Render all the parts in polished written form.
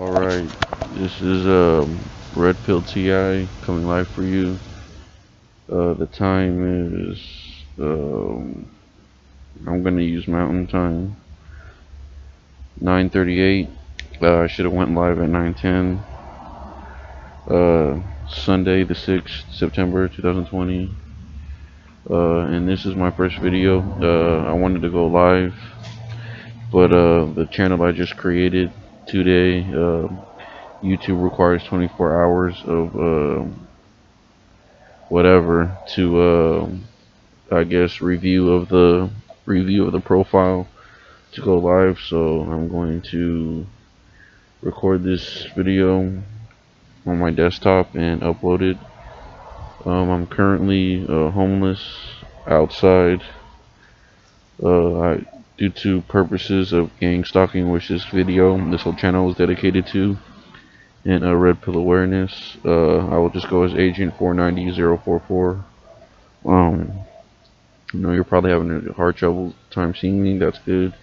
Alright, this is Red Pill TI coming live for you. The time is, I'm gonna use Mountain Time, 9:38. I should have went live at 9:10. Sunday the 6th, September 2020. And this is my first video. I wanted to go live, but the channel I just created today, YouTube requires 24 hours of whatever to I guess review of the profile to go live. So I'm going to record this video on my desktop and upload it. I'm currently homeless outside due to purposes of gang stalking, which this whole channel is dedicated to, and red pill awareness. I will just go as Agent 490044. I know you're probably having a hard trouble time seeing me. That's good.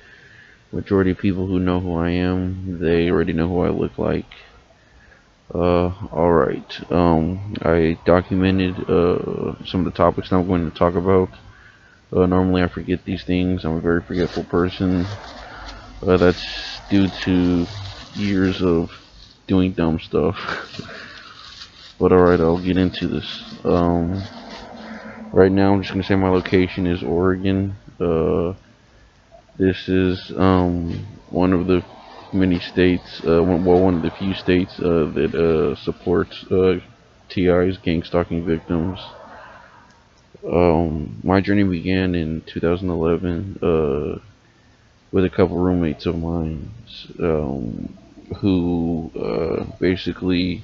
Majority of people who know who I am, they already know who I look like. Alright. I documented some of the topics that I'm going to talk about. Normally I forget these things. I'm a very forgetful person. That's due to years of doing dumb stuff. But alright, I'll get into this. Right now I'm just gonna say my location is Oregon. This is one of the many states, one of the few states that supports TIs, gang stalking victims. My journey began in 2011 with a couple roommates of mine who basically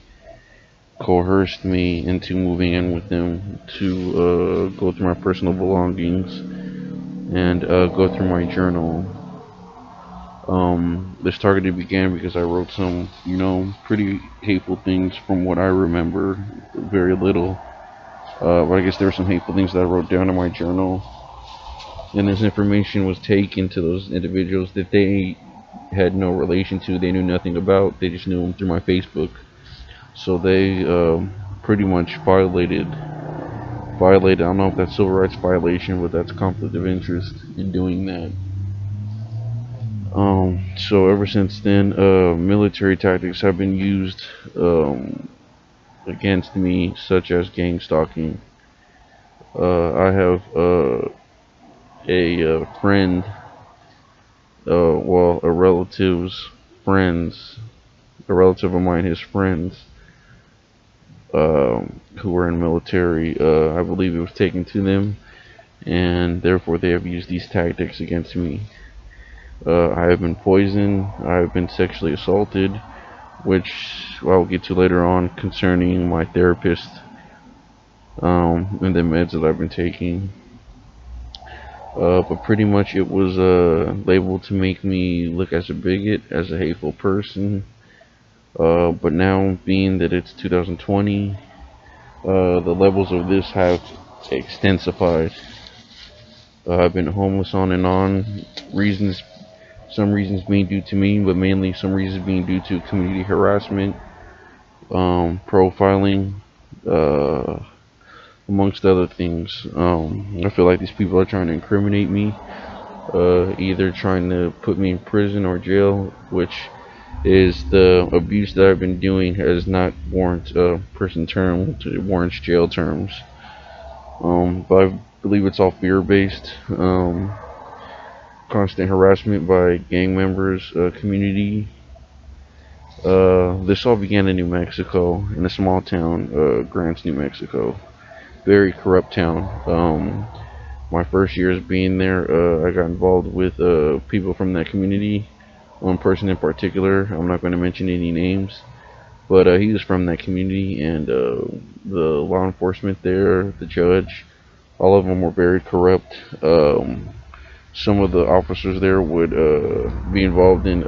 coerced me into moving in with them to go through my personal belongings and go through my journal. This targeting began because I wrote some, pretty hateful things from what I remember, very little. But I guess there were some hateful things that I wrote down in my journal. And this information was taken to those individuals that they had no relation to, they knew nothing about, they just knew them through my Facebook. So they pretty much violated, I don't know if that's civil rights violation, but that's conflict of interest in doing that. So ever since then, military tactics have been used against me, such as gang stalking. I have a friend, a relative of mine, his friends, who were in the military. I believe it was taken to them, and therefore they have used these tactics against me. I have been poisoned, I have been sexually assaulted, which I'll get to later on concerning my therapist and the meds that I've been taking. But pretty much it was labeled to make me look as a bigot, as a hateful person. But now, being that it's 2020, the levels of this have extensified. I've been homeless on and on. Some reasons being due to me, but mainly some reasons being due to community harassment, profiling, amongst other things. I feel like these people are trying to incriminate me, either trying to put me in prison or jail, which is the abuse that I've been doing has not warrant prison term, it warrants jail terms. But I believe it's all fear-based. Constant harassment by gang members, community. This all began in New Mexico, in a small town, Grants, New Mexico. Very corrupt town. My first years being there, I got involved with people from that community. One person in particular, I'm not going to mention any names, but he was from that community, and the law enforcement there, the judge, all of them were very corrupt. Some of the officers there would be involved in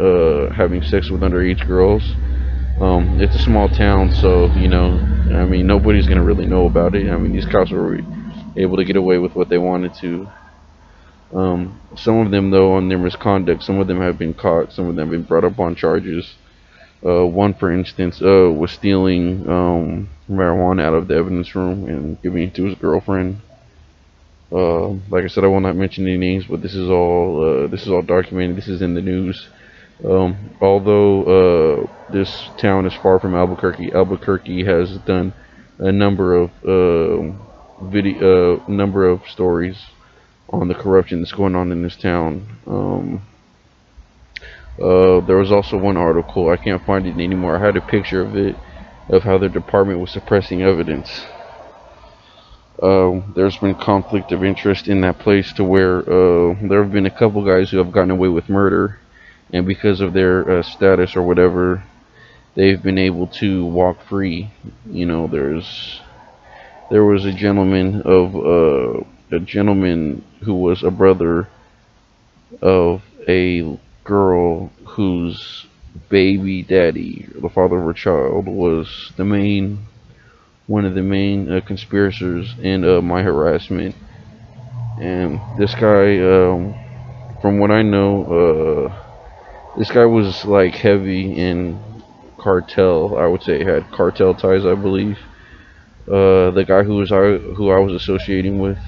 having sex with underage girls. It's a small town, so I mean, nobody's gonna really know about it. I mean, these cops were able to get away with what they wanted to. Some of them, though, on their misconduct, some of them have been caught, some of them have been brought up on charges. One, for instance, was stealing marijuana out of the evidence room and giving it to his girlfriend. Like I said, I will not mention any names, but this is all documented. This is in the news. Although this town is far from Albuquerque, Albuquerque has done a number of stories on the corruption that's going on in this town. There was also one article, I can't find it anymore. I had a picture of it, of how the department was suppressing evidence. There's been conflict of interest in that place to where there have been a couple guys who have gotten away with murder, and because of their status or whatever, they've been able to walk free. You know, there was a gentleman who was a brother of a girl whose baby daddy, the father of her child, was the main one of the main conspirators in my harassment. And this guy, from what I know, this guy was like heavy in cartel. I would say had cartel ties, I believe. The guy who I was associating with,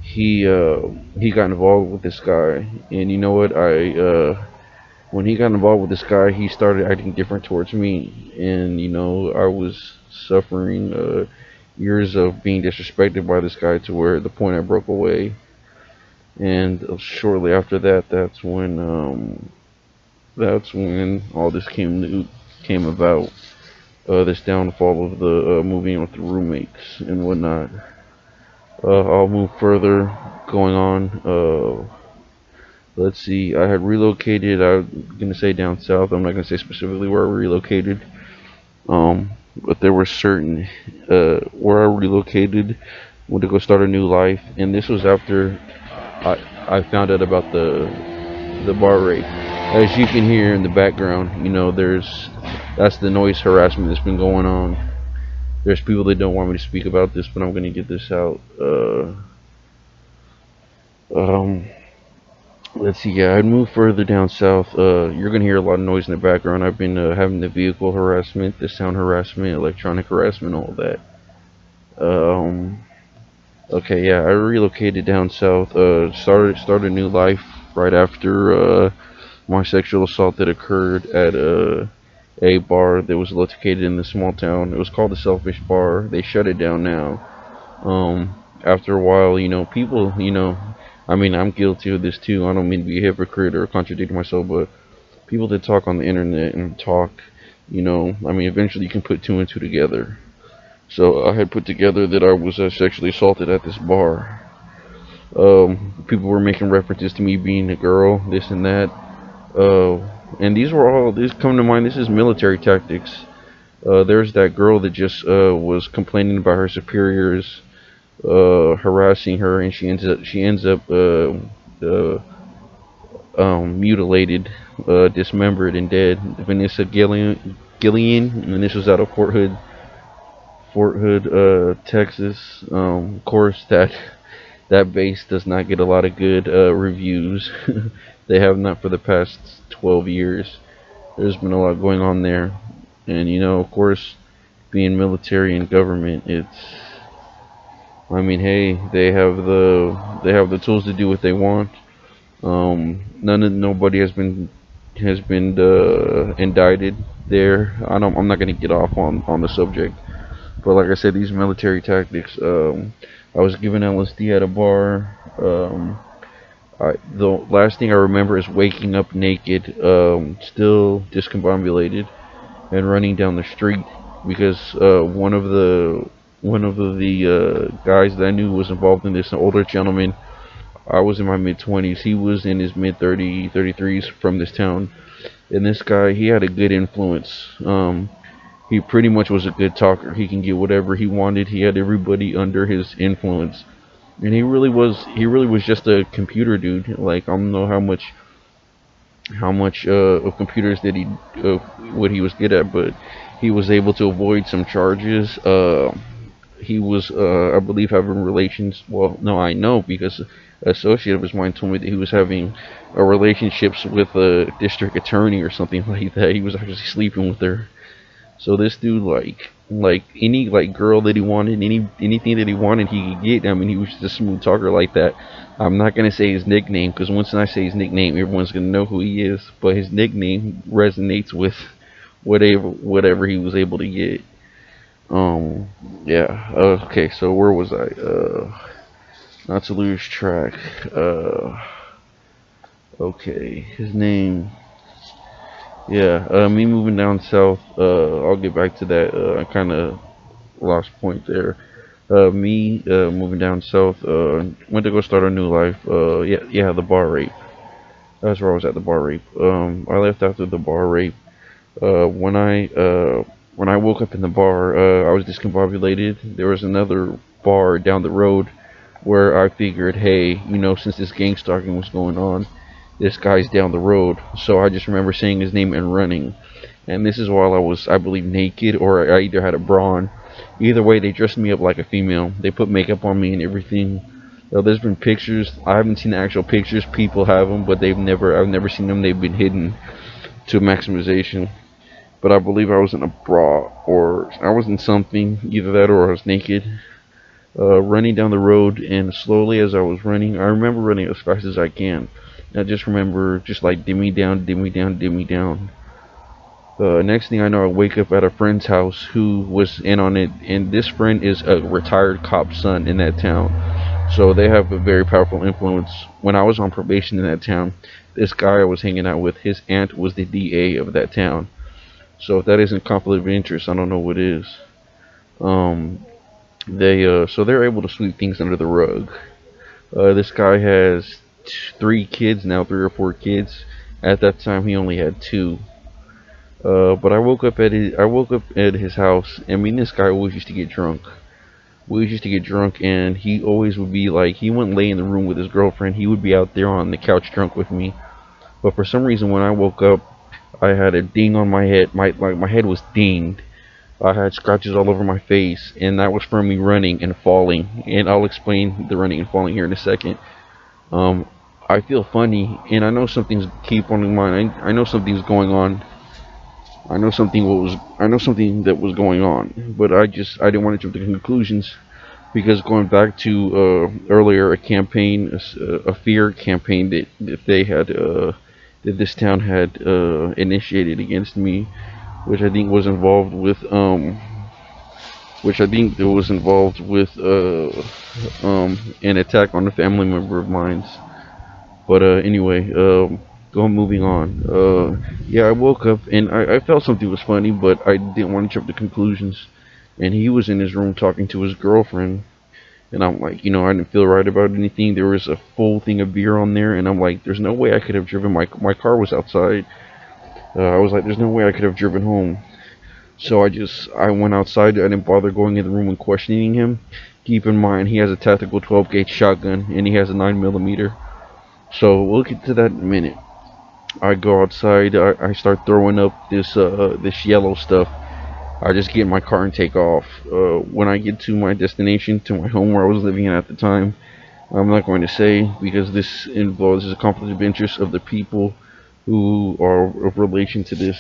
he got involved with this guy, and you know what? I when he got involved with this guy, he started acting different towards me, and you know I was suffering years of being disrespected by this guy to where at the point I broke away. And shortly after that, that's when all this came about. This downfall of the moving in with the roommates and whatnot. I'll move further. Going on. Let's see. I had relocated. I'm gonna say down south. I'm not gonna say specifically where I relocated. But there were certain where I relocated, went to go start a new life, and this was after I found out about the bar rape. As you can hear in the background, you know, that's the noise harassment that's been going on. There's people that don't want me to speak about this, but I'm gonna get this out. Um, let's see. Yeah, I'd move further down south. You're gonna hear a lot of noise in the background. I've been having the vehicle harassment, the sound harassment, electronic harassment, all that. Um, okay, yeah, I relocated down south. Started a new life right after my sexual assault that occurred at a bar that was located in the small town. It was called the Selfish Bar. They shut it down now. After a while, you know, people, you know, I mean, I'm guilty of this too. I don't mean to be a hypocrite or contradict myself, but people that talk on the internet and talk, you know, I mean, eventually you can put two and two together. So I had put together that I was sexually assaulted at this bar. People were making references to me being a girl, this and that. Uh, and these come to mind. This is military tactics. There's that girl that just was complaining about her superiors harassing her, and she ends up mutilated, dismembered, and dead. Vanessa Gillian, and this was out of Fort Hood, Texas. Of course, that base does not get a lot of good reviews. They have not for the past 12 years. There's been a lot going on there, and you know, of course, being military and government, I mean, hey, they have the tools to do what they want. Nobody has been indicted there. I'm not gonna get off on the subject, but like I said, these military tactics. I was given LSD at a bar. The last thing I remember is waking up naked, still discombobulated, and running down the street because one of the guys that I knew was involved in this, an older gentleman. I was in my mid 20s. He was in his mid 33s from this town. And this guy, he had a good influence. He pretty much was a good talker. He can get whatever he wanted. He had everybody under his influence. And he really was just a computer dude. Like, I don't know how much of computers did what he was good at, but he was able to avoid some charges. He was, I believe, having relations. Well, no, I know because associate of his mine told me that he was having a relationships with a district attorney or something like that. He was actually sleeping with her. So this dude, like any like girl that he wanted, anything that he wanted, he could get. I mean, he was just a smooth talker like that. I'm not gonna say his nickname because once I say his nickname, everyone's gonna know who he is. But his nickname resonates with whatever he was able to get. Um, yeah. Okay, so where was I? Not to lose track. Uh, okay, his name. Yeah, me moving down south. I'll get back to that. I kind of lost point there. Me moving down south. Went to go start a new life. Yeah, the bar rape. That's where I was at, the bar rape. I left after the bar rape. When I woke up in the bar, I was discombobulated. There was another bar down the road where I figured, hey, since this gang stalking was going on, this guy's down the road. So I just remember saying his name and running. And this is while I was, I believe, naked, or I either had a bra on. Either way, they dressed me up like a female. They put makeup on me and everything. There's been pictures. I haven't seen the actual pictures. People have them, but I've never seen them. They've been hidden to maximization. But I believe I was in a bra, or I was in something, either that or I was naked, running down the road. And slowly as I was running, I remember running as fast as I can. I just remember just like dimmy down, dimmy down, dimmy down. Next thing I know, I wake up at a friend's house who was in on it, and this friend is a retired cop's son in that town. So they have a very powerful influence. When I was on probation in that town, this guy I was hanging out with, his aunt was the DA of that town. So if that isn't conflict of interest, I don't know what is. Um, so they're able to sweep things under the rug. This guy has three kids now, three or four kids. At that time, he only had two. But I woke up at his house, and me and this guy always used to get drunk. We always used to get drunk, and he always would be like, he wouldn't lay in the room with his girlfriend. He would be out there on the couch drunk with me. But for some reason, when I woke up, I had a ding on my head. My head was dinged. I had scratches all over my face, and that was from me running and falling. And I'll explain the running and falling here in a second. Um, I feel funny, and keep on in mind. I know something's going on. I know something that was going on, but I didn't want to jump to conclusions because going back to earlier, a campaign, a fear campaign that they had that this town had initiated against me, which I think was involved with an attack on a family member of mine. But anyway, moving on. Yeah, I woke up and I felt something was funny, but I didn't want to jump to conclusions. And he was in his room talking to his girlfriend, and I'm like, I didn't feel right about anything. There was a full thing of beer on there, and I'm like, there's no way I could have driven. My car was outside. I was like, there's no way I could have driven home. So I went outside. I didn't bother going in the room and questioning him. Keep in mind, he has a tactical 12 gauge shotgun and he has a 9 millimeter. So we'll get to that in a minute. I go outside. I start throwing up this yellow stuff. I just get in my car and take off. When I get to my destination, to my home where I was living at the time, I'm not going to say because this involves a conflict of interest of the people who are of relation to this.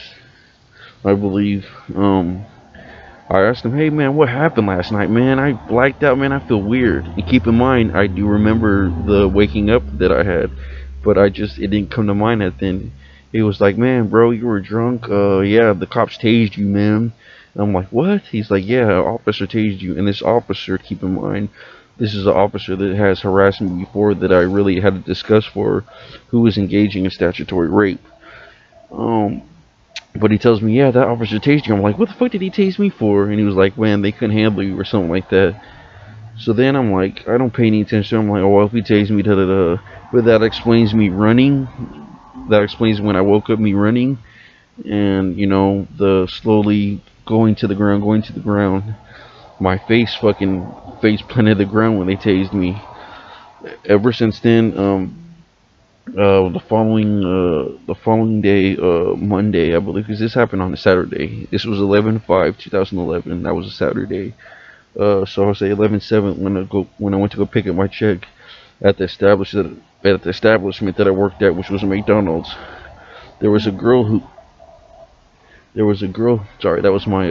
I believe. I asked him, "Hey man, what happened last night, man? I blacked out, man. I feel weird." And keep in mind, I do remember the waking up that I had, but it didn't come to mind at then. He was like, "Man, bro, you were drunk. Yeah, the cops tased you, man." And I'm like, "What?" He's like, "Yeah, officer tased you." And this officer, keep in mind, this is an officer that has harassed me before that I really had to discuss for, who was engaging in statutory rape. Um, but he tells me, yeah, that officer tased you. I'm like, what the fuck did he tase me for? And he was like, man, they couldn't handle you or something like that. So then I'm like, I don't pay any attention. I'm like, oh, well, if he tased me, da da da. But that explains me running. That explains when I woke up, me running. And, the slowly going to the ground. My face planted the ground when they tased me. Ever since then, the following day, Monday, I believe, because this happened on a Saturday. This was 11/5/2011. That was a Saturday. So I'll say 11/7 when I went to go pick up my check. at the establishment that I worked at, which was a McDonald's. There was a girl who there was a girl. Sorry, that was my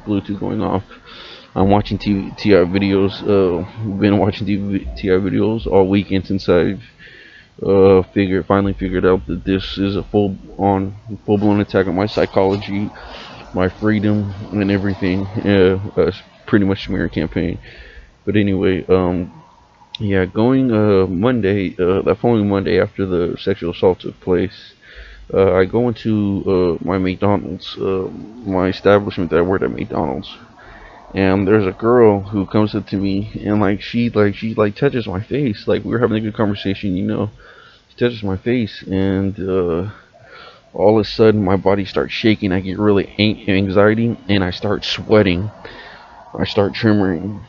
Bluetooth going off. I'm watching TI videos. Been watching TI videos all weekend since I've finally figured out that this is a full blown attack on my psychology, my freedom, and everything. It's pretty much a smear campaign. But anyway, yeah, going Monday, that following Monday after the sexual assault took place, I go into my McDonald's, my establishment that I worked at McDonald's, and there's a girl who comes up to me and she touches my face. Like we were having a good conversation, She touches my face, and all of a sudden my body starts shaking. I get really anxiety, and I start sweating. I start trembling,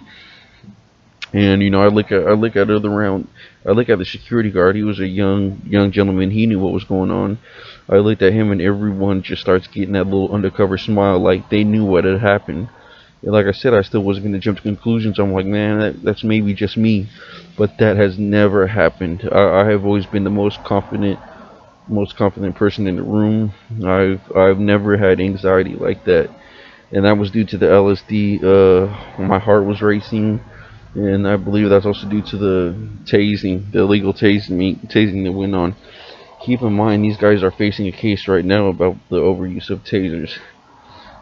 and I look at the security guard. He was a young gentleman. He knew what was going on. I looked at him, and everyone just starts getting that little undercover smile, like they knew what had happened. And like I said, I still wasn't going to jump to conclusions. I'm like, man, that's maybe just me, but that has never happened. I have always been the most confident person in the room. I've never had anxiety like that, and that was due to the LSD. My heart was racing, and I believe that's also due to the tasing, the illegal tasing that went on. Keep in mind, these guys are facing a case right now about the overuse of tasers.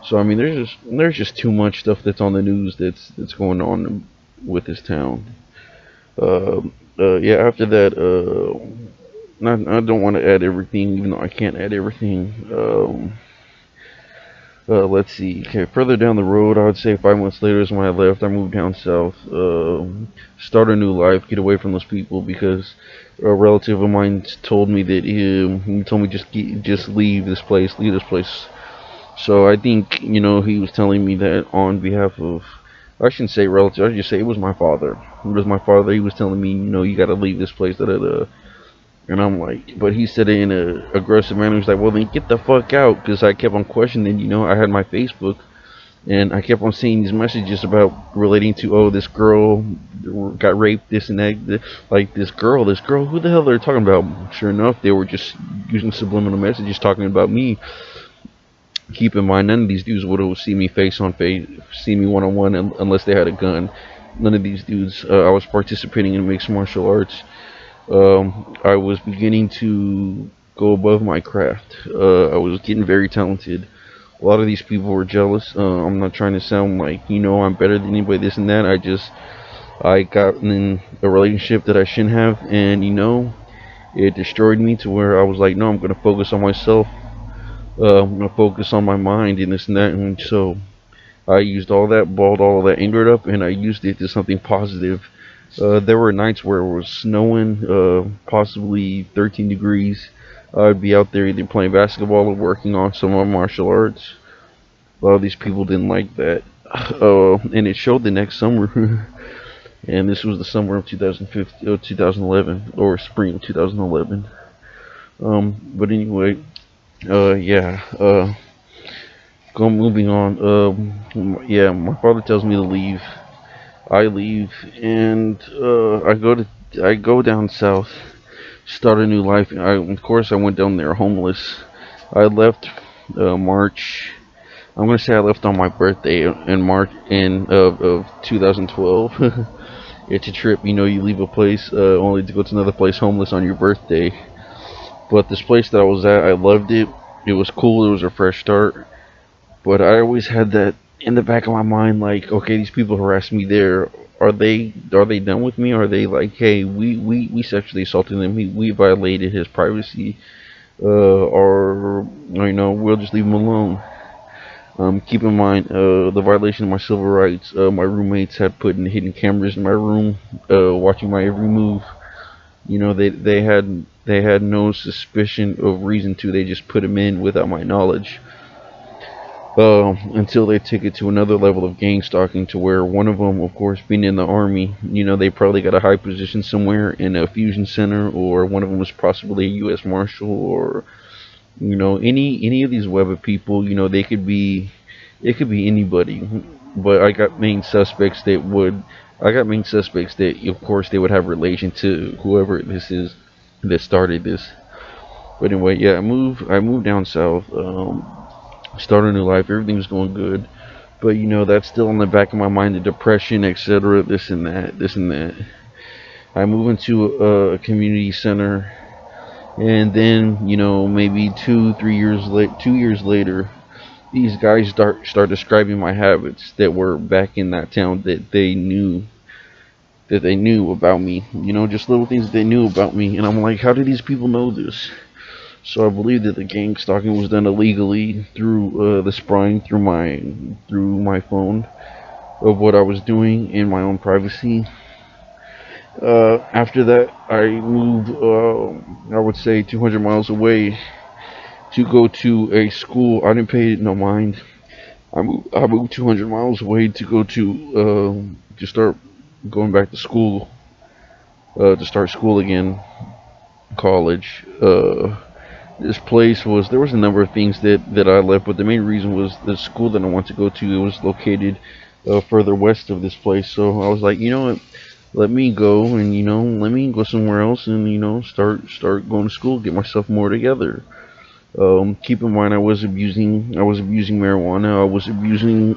So I mean, there's just too much stuff that's on the news that's going on with this town. Uh, yeah. After that, I don't want to add everything, even though I can't add everything. Let's see. Okay, further down the road, I would say 5 months later is when I left. I moved down south, start a new life, get away from those people because a relative of mine told me that he told me just leave this place. So I think he was telling me that on behalf of. I shouldn't say relative. I should just say it was my father. It was my father. He was telling me, you got to leave this place. Da da da. And I'm like, but he said it in a aggressive manner. He's like, well, then get the fuck out, because I kept on questioning. I had my Facebook, and I kept on seeing these messages about relating to, oh, this girl got raped, this and that. Like this girl. Who the hell they're talking about? Sure enough, they were just using subliminal messages talking about me. Keep in mind, none of these dudes would have seen me face on face, see me one on one, unless they had a gun. None of these dudes. I was participating in mixed martial arts. I was beginning to go above my craft. I was getting very talented. A lot of these people were jealous. I'm not trying to sound like I'm better than anybody, this and that. I got in a relationship that I shouldn't have, and it destroyed me to where I was like, no, I'm gonna focus on myself. I'm gonna focus on my mind and this and that. And so I used balled all of that anger up, and I used it to something positive. There were nights where it was snowing, possibly 13 degrees. I'd be out there either playing basketball or working on some of my martial arts. A lot of these people didn't like that. And it showed the next summer. And this was the summer of 2015, 2011, or spring of 2011. But anyway, yeah. Moving on. Yeah, my father tells me to leave. I leave, and I go down south, start a new life. Of course, I went down there homeless. I left March. I'm gonna say I left on my birthday in March of 2012. It's a trip, you leave a place only to go to another place homeless on your birthday. But this place that I was at, I loved it. It was cool. It was a fresh start. But I always had that in the back of my mind, like, okay, these people harassed me there. Are they done with me? Are they like, hey, we sexually assaulted him. We violated his privacy, or we'll just leave him alone. Keep in mind the violation of my civil rights. My roommates had put in hidden cameras in my room, watching my every move. They had no suspicion of reason to. They just put him in without my knowledge. Until they take it to another level of gang stalking, to where one of them, of course, being in the army, they probably got a high position somewhere in a fusion center, or one of them was possibly a U.S. Marshal, or any of these web of people. It could be anybody. But I got main suspects that would I got main suspects that, of course, they would have relation to whoever this is that started this. But anyway, yeah, I moved down south, started a new life. Everything was going good, but that's still in the back of my mind, the depression, etc. This and that, this and that. I move into a community center, and then maybe 2 years later, these guys start describing my habits that were back in that town that they knew about me. Just little things that they knew about me, and I'm like, how do these people know this? So I believe that the gang stalking was done illegally through the spying through my phone of what I was doing in my own privacy. After that, I moved, I would say, 200 miles away to go to a school. I didn't pay no mind. I moved 200 miles away to go to start going back to school, to start school again, college. This place there was a number of things that I left, but the main reason was the school that I want to go to. It was located further west of this place, so I was like, you know what? Let me go and let me go somewhere else and start going to school, get myself more together. Keep in mind, I was abusing marijuana, I was abusing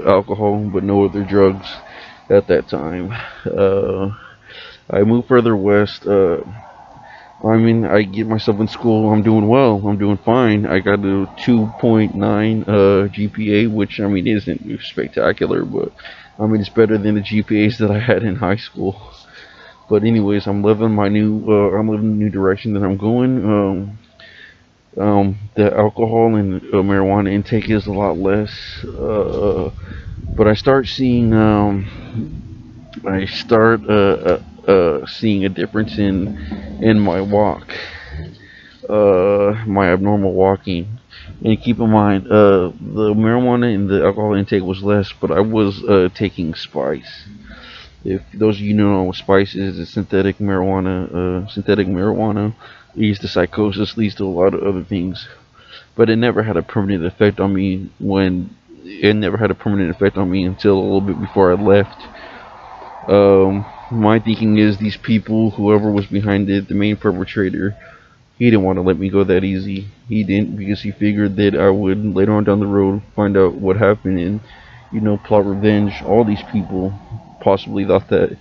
alcohol, but no other drugs at that time. Uh, I moved further west. I mean, I get myself in school. I'm doing well. I'm doing fine. I got a 2.9 GPA, which I mean isn't spectacular, but I mean it's better than the GPAs that I had in high school. But anyways, I'm living the new direction that I'm going. The alcohol and marijuana intake is a lot less. But I start seeing a difference in my walk, my abnormal walking. And keep in mind, the marijuana and the alcohol intake was less, but I was taking spice. If those of you know what spice is, it's synthetic marijuana. Synthetic marijuana leads to psychosis, leads to a lot of other things. But it never had a permanent effect on me until a little bit before I left. My thinking is these people, whoever was behind it, the main perpetrator, he didn't want to let me go that easy. He didn't, because he figured that I would later on down the road find out what happened and plot revenge. All these people possibly thought that.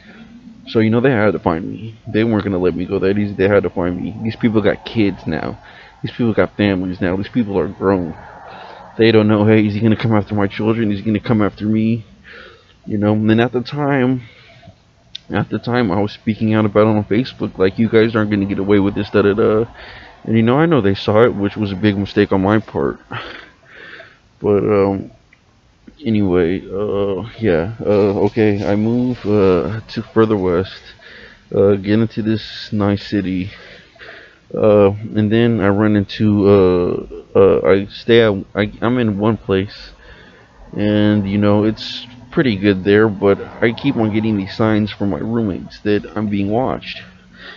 So they had to find me. They weren't gonna let me go that easy. They had to find me. These people got kids now. These people got families now. These people are grown. They don't know, hey, is he gonna come after my children? Is he gonna come after me? And at the time I was speaking out about it on Facebook, like, you guys aren't gonna get away with this, da da da. And I know they saw it, which was a big mistake on my part. But anyway, yeah, okay, I move to further west, get into this nice city, and then I run into I'm in one place, and it's pretty good there, but I keep on getting these signs from my roommates that I'm being watched.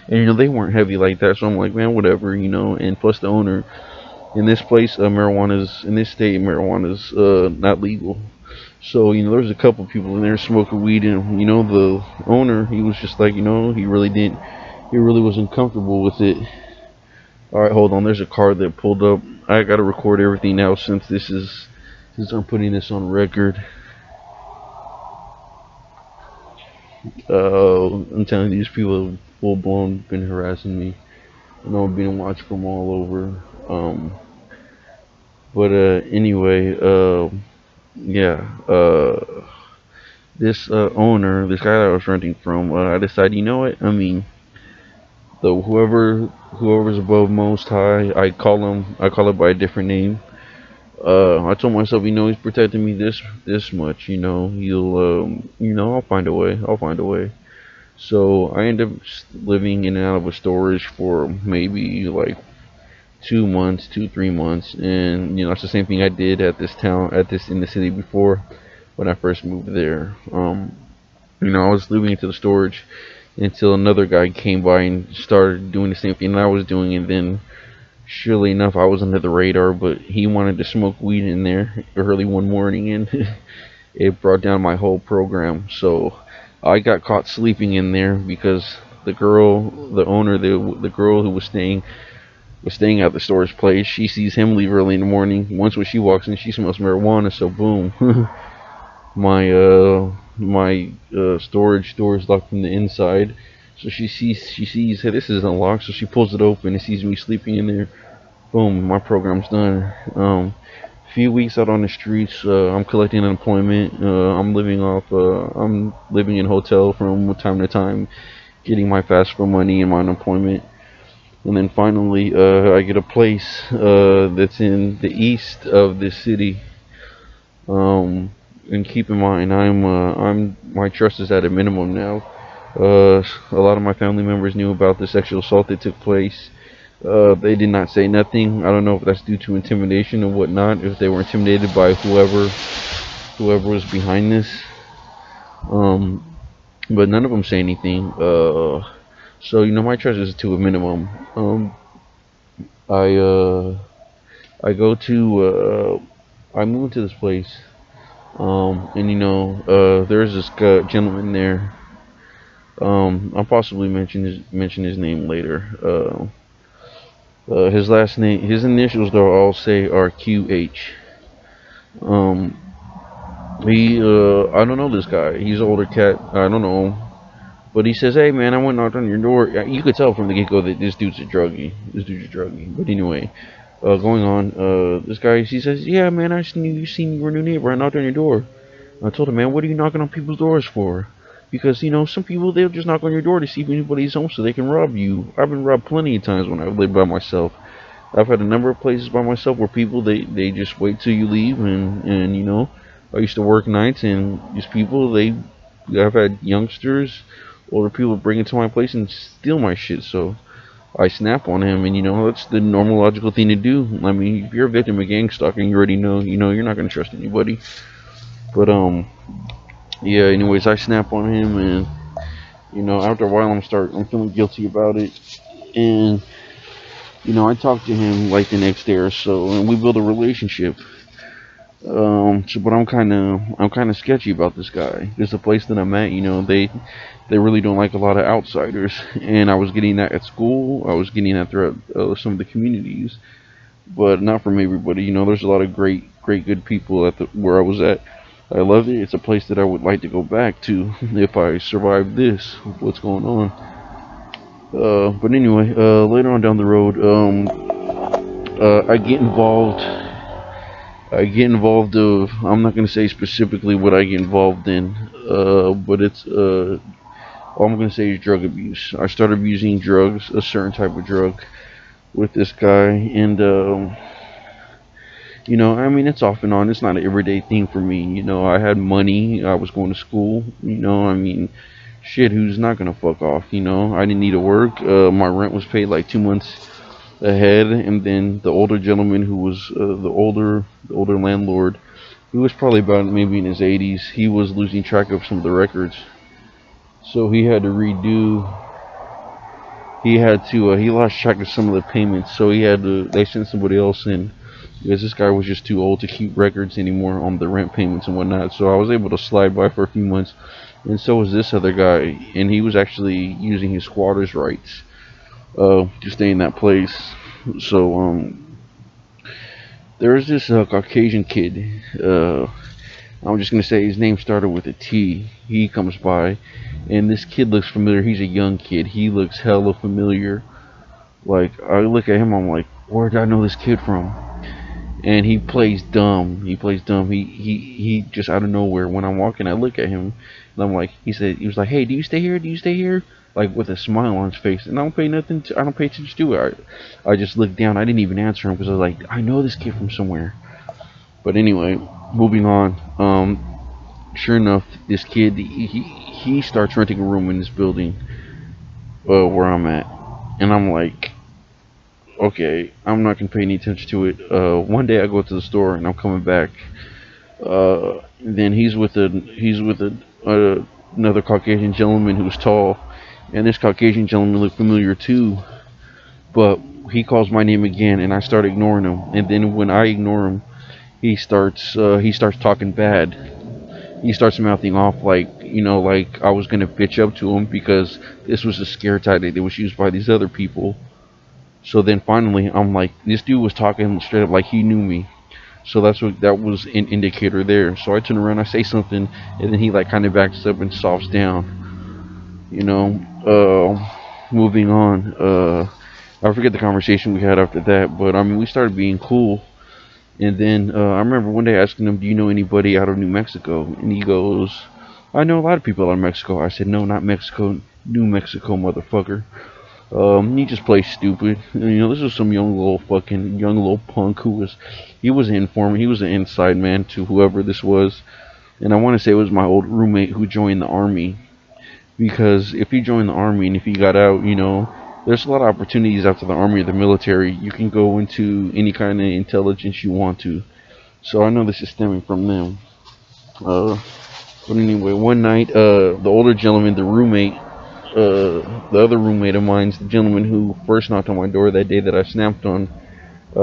And they weren't heavy like that, so I'm like, man, whatever. And plus the owner in this place, marijuana's in this state, marijuana's not legal. So there's a couple people in there smoking weed, and the owner, he was just like, he really wasn't comfortable with it. All right, hold on. There's a car that pulled up. I gotta record everything now since I'm putting this on record. I'm telling you, these people have full blown been harassing me. I'm being watched from all over. But anyway, yeah. This owner, this guy that I was renting from, I decided, you know what? I mean, whoever's above most high, I call it by a different name. I told myself, he's protecting me this much. I'll find a way. I'll find a way. So I ended up living in and out of a storage for maybe like 2 months, 3 months, and it's the same thing I did in the city before when I first moved there. I was living into the storage until another guy came by and started doing the same thing I was doing, and then surely enough, I was under the radar, but he wanted to smoke weed in there early one morning, and it brought down my whole program. So I got caught sleeping in there because the girl, the owner, the girl who was staying at the storage place. She sees him leave early in the morning. Once when she walks in, she smells marijuana. So boom, my storage door is locked from the inside. So she sees hey, this isn't locked. So she pulls it open and sees me sleeping in there. Boom, my program's done. Few weeks out on the streets. I'm collecting unemployment. I'm living in hotel from time to time, getting my fast food money and my unemployment. And then finally, I get a place that's in the east of the city. Um, and keep in mind, I'm my trust is at a minimum now. A lot of my family members knew about the sexual assault that took place. They did not say nothing. I don't know if that's due to intimidation or whatnot. If they were intimidated by whoever was behind this. Um, but none of them say anything. So my trust is to a minimum. I I go to I move into this place. And there's this gentleman there. I'll possibly mention his name later. His last name, his initials, though, I'll say are QH. Um, I don't know this guy. He's an older cat. I don't know him. But he says, "Hey, man, I went and knocked on your door." You could tell from the get go that this dude's a druggie. This dude's a druggie. But anyway, going on, this guy, he says, "Yeah, man, seen you were a new neighbor. I knocked on your door." I told him, "Man, what are you knocking on people's doors for?" Because, some people, they'll just knock on your door to see if anybody's home so they can rob you. I've been robbed plenty of times when I've lived by myself. I've had a number of places by myself where people, they just wait till you leave, and I used to work nights, and these people, I've had youngsters, older people bring it to my place and steal my shit, so I snap on him, and that's the normal logical thing to do. I mean, if you're a victim of gang stalking, you already know, you're not gonna trust anybody. But yeah. Anyways, I snap on him, and after a while, I'm feeling guilty about it, and I talk to him like the next day or so, and we build a relationship. But I'm kind of sketchy about this guy. There's a place that I'm at, they really don't like a lot of outsiders, and I was getting that at school. I was getting that throughout some of the communities, but not from everybody. There's a lot of great, good people at where I was at. I love it. It's a place that I would like to go back to if I survive this. What's going on? But anyway, later on down the road, I get involved. I'm not gonna say specifically what I get involved in. But it's all I'm gonna say is drug abuse. I started abusing drugs, a certain type of drug, with this guy, and I mean, it's off and on. It's not an everyday thing for me. I had money. I was going to school. I mean, shit, who's not gonna fuck off? I didn't need to work. My rent was paid like 2 months ahead, and then the older gentleman who was the older landlord, he was probably about maybe in his 80s. He was losing track of some of the records, so he had to redo. He lost track of some of the payments, so they sent somebody else in because this guy was just too old to keep records anymore on the rent payments and whatnot. So I was able to slide by for a few months, and so was this other guy, and he was actually using his squatter's rights to stay in that place. So there was this Caucasian kid. I'm just gonna say his name started with a T. He comes by, and this kid looks familiar. He's a young kid. He looks hella familiar. Like, I look at him, I'm like, where did I know this kid from? And he plays dumb. He plays dumb. He just out of nowhere. When I'm walking, I look at him, and I'm like, he was like, "Hey, do you stay here? Do you stay here?" Like, with a smile on his face, and I don't pay attention to it. I just looked down. I didn't even answer him because I was like, I know this kid from somewhere. But anyway, moving on. Sure enough, this kid, he starts renting a room in this building where I'm at, and I'm like, okay, I'm not gonna pay any attention to it. One day I go to the store and I'm coming back. Then another Caucasian gentleman who's tall, and this Caucasian gentleman looked familiar too. But he calls my name again, and I start ignoring him. And then when I ignore him, he starts talking bad. He starts mouthing off like like I was gonna bitch up to him because this was a scare tactic that was used by these other people. So then finally, I'm like, this dude was talking straight up like he knew me. So that was an indicator there. So I turn around, I say something, and then he like kind of backs up and softs down. You know, moving on. I forget the conversation we had after that, but I mean, we started being cool. And then I remember one day asking him, "Do you know anybody out of New Mexico?" And he goes, "I know a lot of people out of Mexico." I said, "No, not Mexico, New Mexico, motherfucker." He just plays stupid. This was some young little punk he was an informant. He was an inside man to whoever this was. And I want to say it was my old roommate who joined the army. Because if he joined the army and if he got out, there's a lot of opportunities after the army or the military. You can go into any kind of intelligence you want to. So I know this is stemming from them. Uh, but anyway, one night, the older gentleman, the other roommate of mine's, the gentleman who first knocked on my door that day that I snapped on,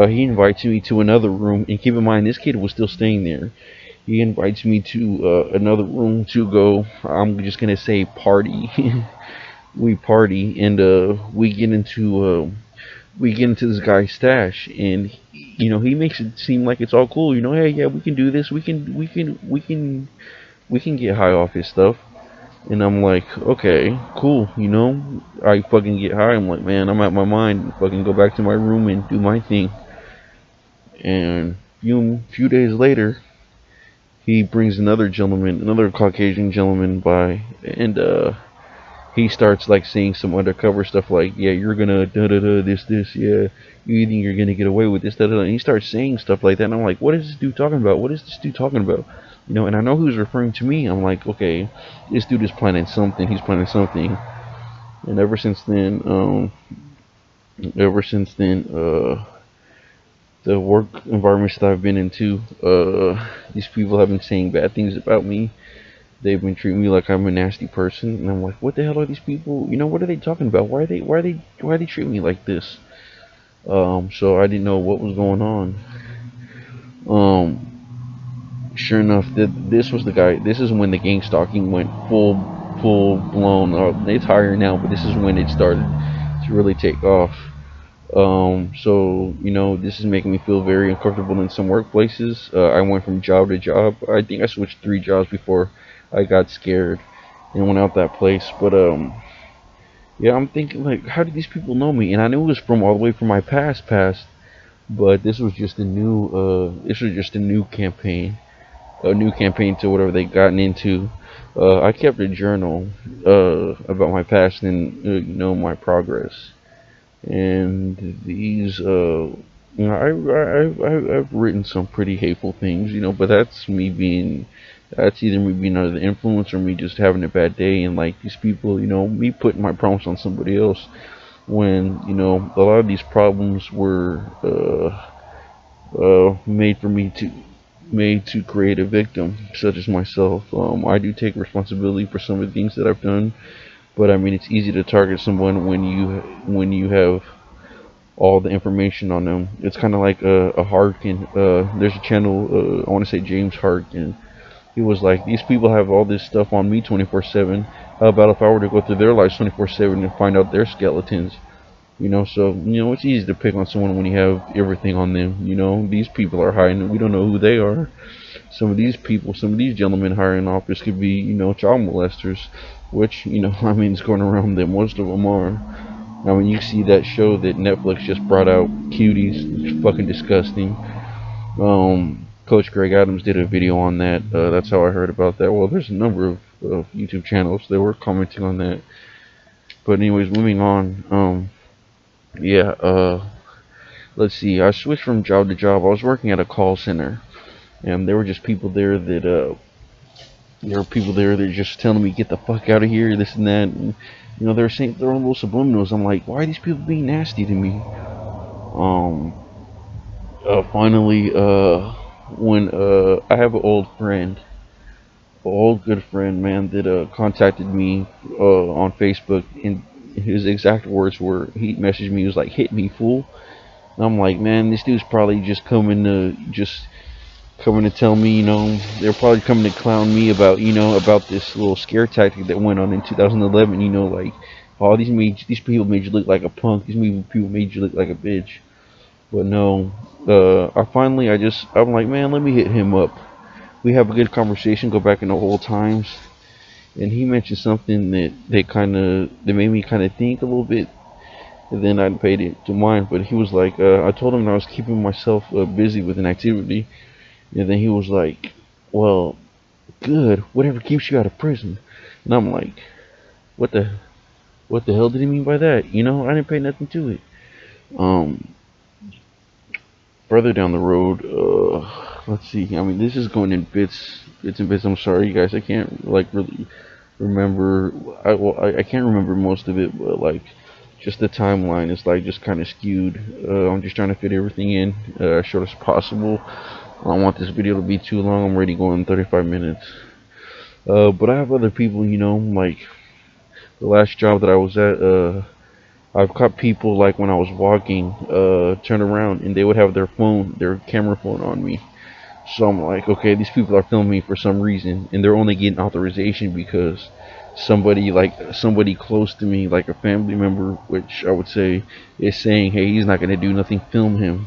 he invites me to another room. And keep in mind, this kid was still staying there. He invites me to another room to go. I'm just gonna say party. We party and we get into this guy's stash, and he makes it seem like it's all cool. Hey, yeah, we can do this. We can get high off his stuff. And I'm like, okay, cool. I fucking get high. I'm like, man, I'm out my mind. Fucking go back to my room and do my thing. And few days later, he brings another Caucasian gentleman by, and he starts like saying some undercover stuff like, yeah, you're gonna da da da this, yeah, you think you're gonna get away with this, da da da. And he starts saying stuff like that, and I'm like, what is this dude talking about? What is this dude talking about? And I know who's referring to me. I'm like, okay, this dude is planning something. He's planning something. And ever since then, the work environments that I've been into, these people have been saying bad things about me. They've been treating me like I'm a nasty person, and I'm like, what the hell are these people? What are they talking about? Why are they treating me like this? So I didn't know what was going on. Sure enough, this was the guy. This is when the gang stalking went full blown. It's higher now, but this is when it started to really take off. So this is making me feel very uncomfortable in some workplaces. I went from job to job. I think I switched 3 jobs before I got scared and went out that place. But yeah, I'm thinking like, how did these people know me? And I knew it was from all the way from my past. But this was just a new campaign to whatever they gotten into. I kept a journal about my past and my progress. And these I've written some pretty hateful things, but that's either me being under the influence or me just having a bad day. And like these people, me putting my problems on somebody else when a lot of these problems were made for me to made to create a victim such as myself. I do take responsibility for some of the things that I've done, but I mean it's easy to target someone when you have all the information on them. It's kind of like a Harkin. There's a channel, I want to say James Harkin. He was like, these people have all this stuff on me 24/7. How about if I were to go through their lives 24/7 and find out their skeletons? So it's easy to pick on someone when you have everything on them. These people are hiding. We don't know who they are. Some of these gentlemen higher in office could be, child molesters, which I mean, it's going around that most of them are. I mean, you see that show that Netflix just brought out, Cuties. It's fucking disgusting. Coach Greg Adams did a video on that. That's how I heard about that. Well, there's a number of YouTube channels that were commenting on that. But anyways, moving on. Yeah. Let's see. I switched from job to job. I was working at a call center, and there were just people there that there were people there that just telling me get the fuck out of here, this and that. And, they were saying their own little subliminals. I'm like, why are these people being nasty to me? Um, Finally, when I have an old good friend, man, that contacted me on Facebook, and his exact words were, he messaged me, he was like, "Hit me, fool." And I'm like, man, this dude's probably just coming to just coming to tell me, they're probably coming to clown me about, about this little scare tactic that went on in 2011. Like, oh, these people made you look like a punk. People made you look like a bitch. But no, I'm like, man, let me hit him up. We have a good conversation, go back in the old times, and he mentioned something that made me kind of think a little bit. And then I paid it to mine, but he was like, I told him I was keeping myself busy with an activity, and then he was like, well, good, whatever keeps you out of prison. And I'm like, what the what the hell did he mean by that? I didn't pay nothing to it. Um, Further down the road, let's see. I mean, this is going in bits and bits. I'm sorry, you guys. I can't like really remember. I can't remember most of it, but like just the timeline is like just kind of skewed. I'm just trying to fit everything in as short as possible. I don't want this video to be too long. I'm already going 35 minutes. But I have other people, like the last job that I was at. I've caught people like when I was walking, turn around and they would have their camera phone on me. So I'm like, okay, these people are filming me for some reason, and they're only getting authorization because somebody close to me, like a family member, which I would say is saying, hey, he's not gonna do nothing, film him.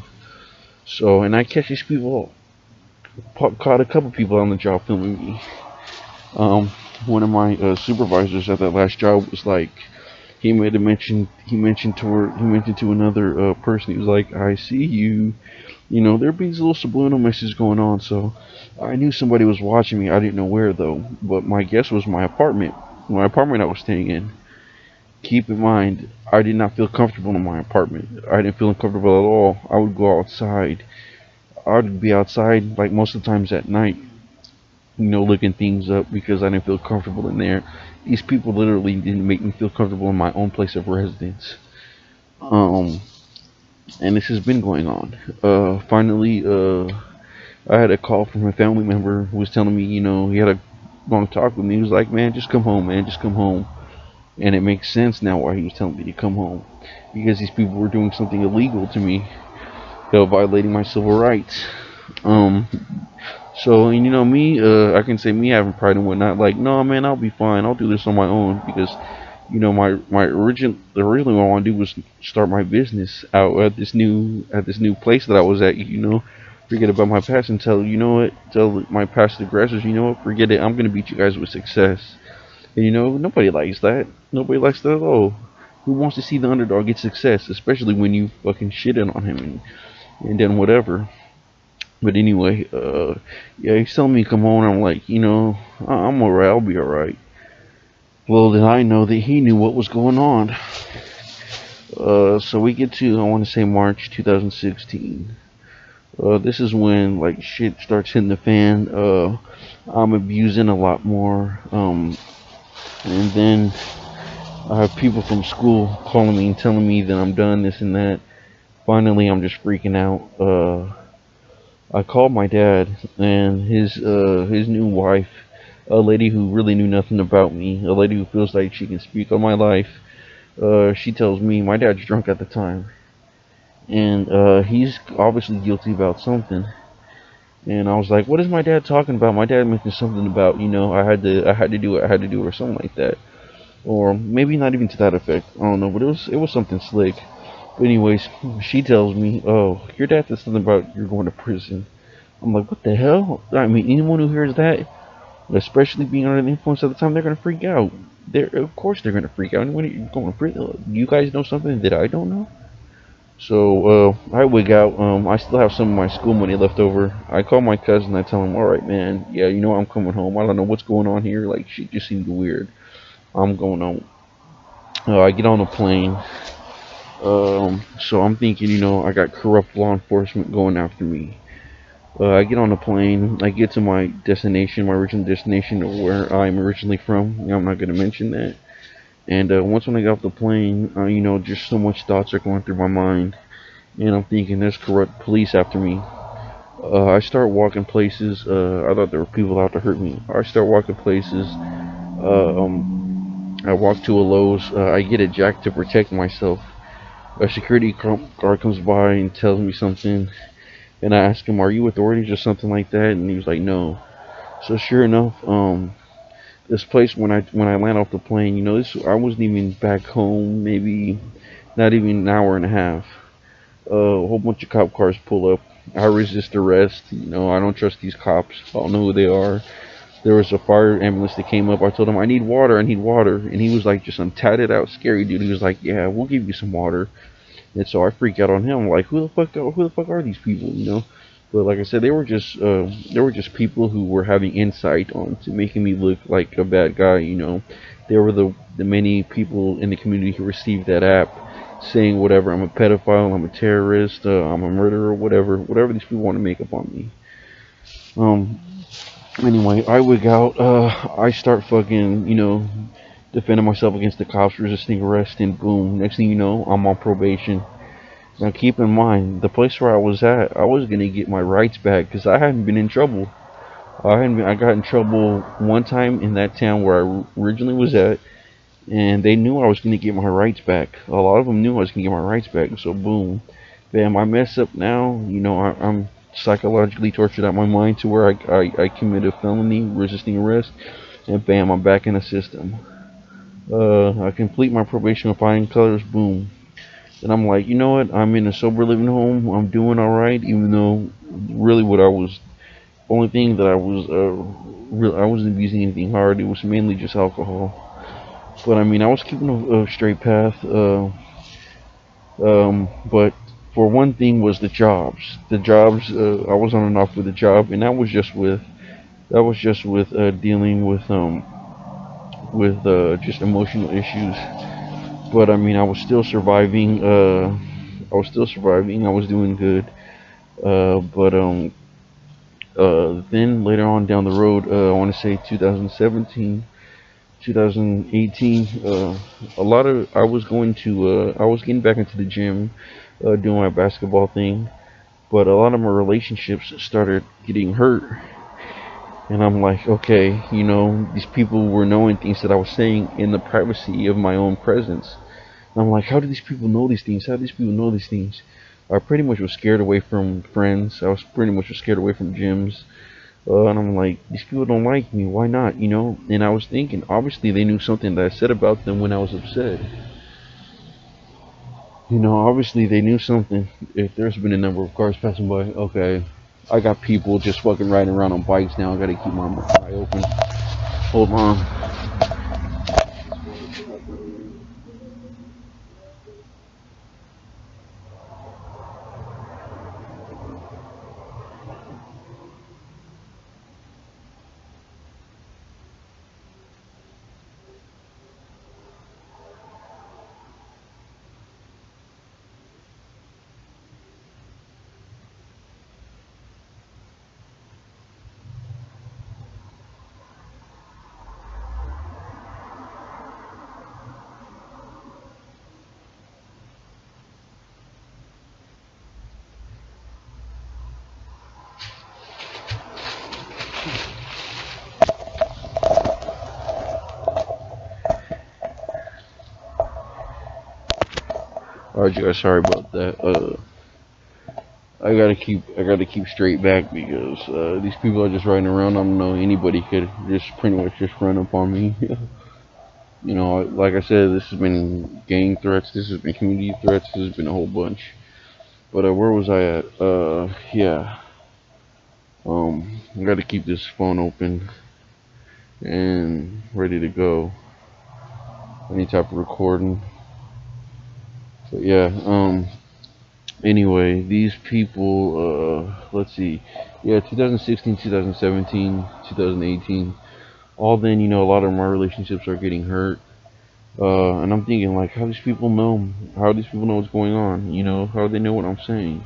So, and I catch these people, caught a couple people on the job filming me. Um, One of my supervisors at that last job was like, he made a mention. He mentioned to another person. He was like, "I see you." There be these little subliminal messages going on. So I knew somebody was watching me. I didn't know where though. But my guess was my apartment. My apartment I was staying in. Keep in mind, I did not feel comfortable in my apartment. I didn't feel uncomfortable at all. I would go outside. I would be outside like most of the times at night. Looking things up because I didn't feel comfortable in there. These people literally didn't make me feel comfortable in my own place of residence. Um, and this has been going on. Finally, I had a call from a family member who was telling me, he had a long talk with me. He was like, man, just come home, man, just come home. And it makes sense now why he was telling me to come home. Because these people were doing something illegal to me, violating my civil rights. Um, so, and me, I can say me having pride and whatnot, like, no, man, I'll be fine. I'll do this on my own because originally what I want to do was start my business out at this new place that I was at. Forget about my past and tell my past aggressors, forget it. I'm gonna beat you guys with success. And nobody likes that. Nobody likes that at all. Who wants to see the underdog get success, especially when you fucking shitted on him and then whatever. But anyway, yeah, he's telling me to come home. And I'm like, I'm alright. I'll be alright. Well, then I know that he knew what was going on. So we get to, I want to say March 2016. This is when like shit starts hitting the fan. I'm abusing a lot more. And then I have people from school calling me and telling me that I'm done, this and that. Finally, I'm just freaking out. I called my dad and his new wife, a lady who really knew nothing about me, a lady who feels like she can speak on my life. She tells me my dad's drunk at the time, and he's obviously guilty about something. And I was like, "What is my dad talking about?" My dad mentioned something about, I had to do it, I had to do it, or something like that, or maybe not even to that effect. I don't know, but it was something slick. But anyways, she tells me, "Oh, your dad said something about you're going to prison." I'm like, "What the hell?" I mean, anyone who hears that, especially being under the influence at the time, they're gonna freak out. Of course, they're gonna freak out. When are you going to prison? You guys know something that I don't know? So I wig out. I still have some of my school money left over. I call my cousin. I tell him, "All right, man. Yeah, I'm coming home. I don't know what's going on here. Like, shit just seemed weird. I'm going home." I get on a plane. So I'm thinking, I got corrupt law enforcement going after me. I get on a plane. I get to my destination, my original destination, or where I'm originally from. I'm not gonna mention that. And once when I get off the plane, just so much thoughts are going through my mind, and I'm thinking there's corrupt police after me. I start walking places. I thought there were people out to hurt me. I start walking places. I walk to a Lowe's. I get a jack to protect myself. A security guard comes by and tells me something. And I asked him, "Are you authorities or something like that?" And he was like, "No." So sure enough, this place when I land off the plane, this I wasn't even back home, maybe not even an hour and a half. A whole bunch of cop cars pull up. I resist arrest. I don't trust these cops. I don't know who they are. There was a fire ambulance that came up. I told him I need water. I need water, and he was like just some tatted out scary dude. He was like, "Yeah, we'll give you some water." And so I freak out on him, like, who the fuck are these people? But like I said, they were just people who were having insight on to making me look like a bad guy. They were the many people in the community who received that app saying whatever. I'm a pedophile. I'm a terrorist. I'm a murderer. Whatever these people want to make up on me. Um. Anyway, I wig out. I start fucking, defending myself against the cops, resisting arrest, and boom. Next thing you know, I'm on probation. Now keep in mind, the place where I was at, I was gonna get my rights back because I hadn't been in trouble. I got in trouble one time in that town where I originally was at, and they knew I was gonna get my rights back. A lot of them knew I was gonna get my rights back. So boom, bam, I mess up now. I'm psychologically tortured out my mind to where I commit a felony, resisting arrest, and bam, I'm back in the system. I complete my probation with flying colors. Boom. And I'm like, you know what? I'm in a sober living home. I'm doing all right, even though really what I was, only thing that I wasn't abusing anything hard. It was mainly just alcohol. But I mean, I was keeping a straight path. But for one thing was the jobs. The jobs, I was on and off with the job, and that was just with dealing with just emotional issues. But I mean, I was still surviving. I was still surviving. I was doing good. But then later on down the road, I want to say 2017, 2018. I was going to, I was getting back into the gym, doing my basketball thing, but a lot of my relationships started getting hurt. And I'm like, okay, these people were knowing things that I was saying in the privacy of my own presence. And I'm like, how do these people know these things? How do these people know these things? I pretty much was scared away from friends. I was pretty much scared away from gyms. And I'm like, these people don't like me. Why not? And I was thinking, obviously they knew something that I said about them when I was upset. Obviously they knew something. If there's been a number of cars passing by, okay. I got people just fucking riding around on bikes now. I gotta keep my eye open. Hold on. Alright, you guys, sorry about that. I gotta keep straight back because these people are just riding around. I don't know, anybody could just pretty much just run up on me. Like I said, this has been gang threats. This has been community threats. This has been a whole bunch. But where was I at? Yeah. I gotta keep this phone open and ready to go. Any type of recording. But yeah. Anyway, these people. Let's see. Yeah, 2016, 2017, 2018. All then, a lot of my relationships are getting hurt. And I'm thinking, like, how these people know? How these people know what's going on? How do they know what I'm saying?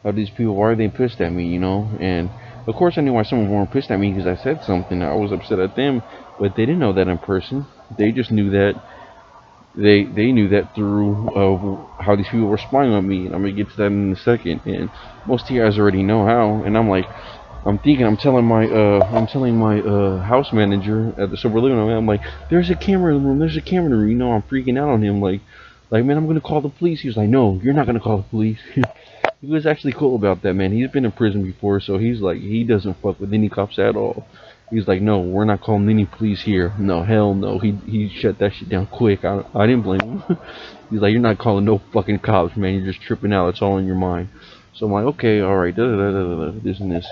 How these people? Why are they pissed at me? And of course, I knew why some of them were pissed at me because I said something. I was upset at them, but they didn't know that in person. They just knew that they knew that through how these people were spying on me. And I'm gonna get to that in a second. And most of you guys already know how. And I'm like, I'm telling my house manager at the sober living room. I'm like, there's a camera in the room. There's a camera in the room. I'm freaking out on him. Like, man, I'm gonna call the police. He was like, no, you're not gonna call the police. He was actually cool about that, man. He's been in prison before, so he's like, he doesn't fuck with any cops at all. He's like, no, we're not calling any police here. No, hell no. He shut that shit down quick. I didn't blame him. He's like, you're not calling no fucking cops, man. You're just tripping out. It's all in your mind. So I'm like, okay, all right, this and this.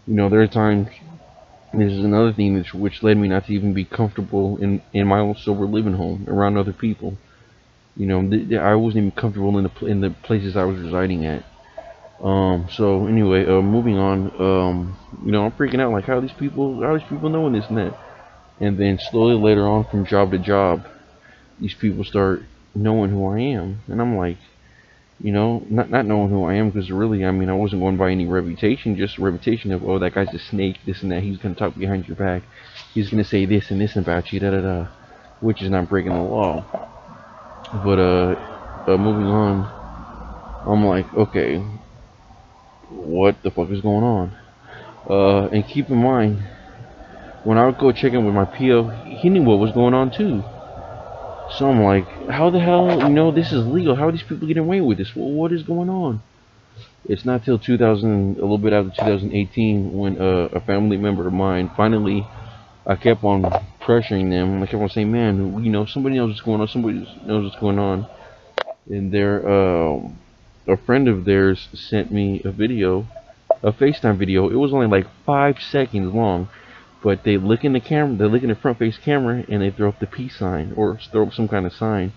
There are times. This is another thing which led me not to even be comfortable in my own sober living home around other people. I wasn't even comfortable in the places I was residing at. So anyway, moving on. I'm freaking out like how these people knowing this and that, and then slowly later on, from job to job, these people start knowing who I am, and I'm like, not knowing who I am, because really, I mean, I wasn't going by any reputation, just a reputation of, oh, that guy's a snake, this and that. He's gonna talk behind your back. He's gonna say this and this about you, da da da, which is not breaking the law. But moving on, I'm like, okay, what the fuck is going on? And keep in mind, when I would go check in with my PO, he knew what was going on too. So I'm like, how the hell, this is legal? How are these people getting away with this? What is going on? It's not till 2000, a little bit after 2018, when a family member of mine finally, I kept on pressuring them. I kept on saying, man, somebody knows what's going on. Somebody knows what's going on. And a friend of theirs sent me a FaceTime video. It was only like 5 seconds long, but they look in the camera, they look in the front face camera, and they throw up the peace sign or throw up some kind of sign.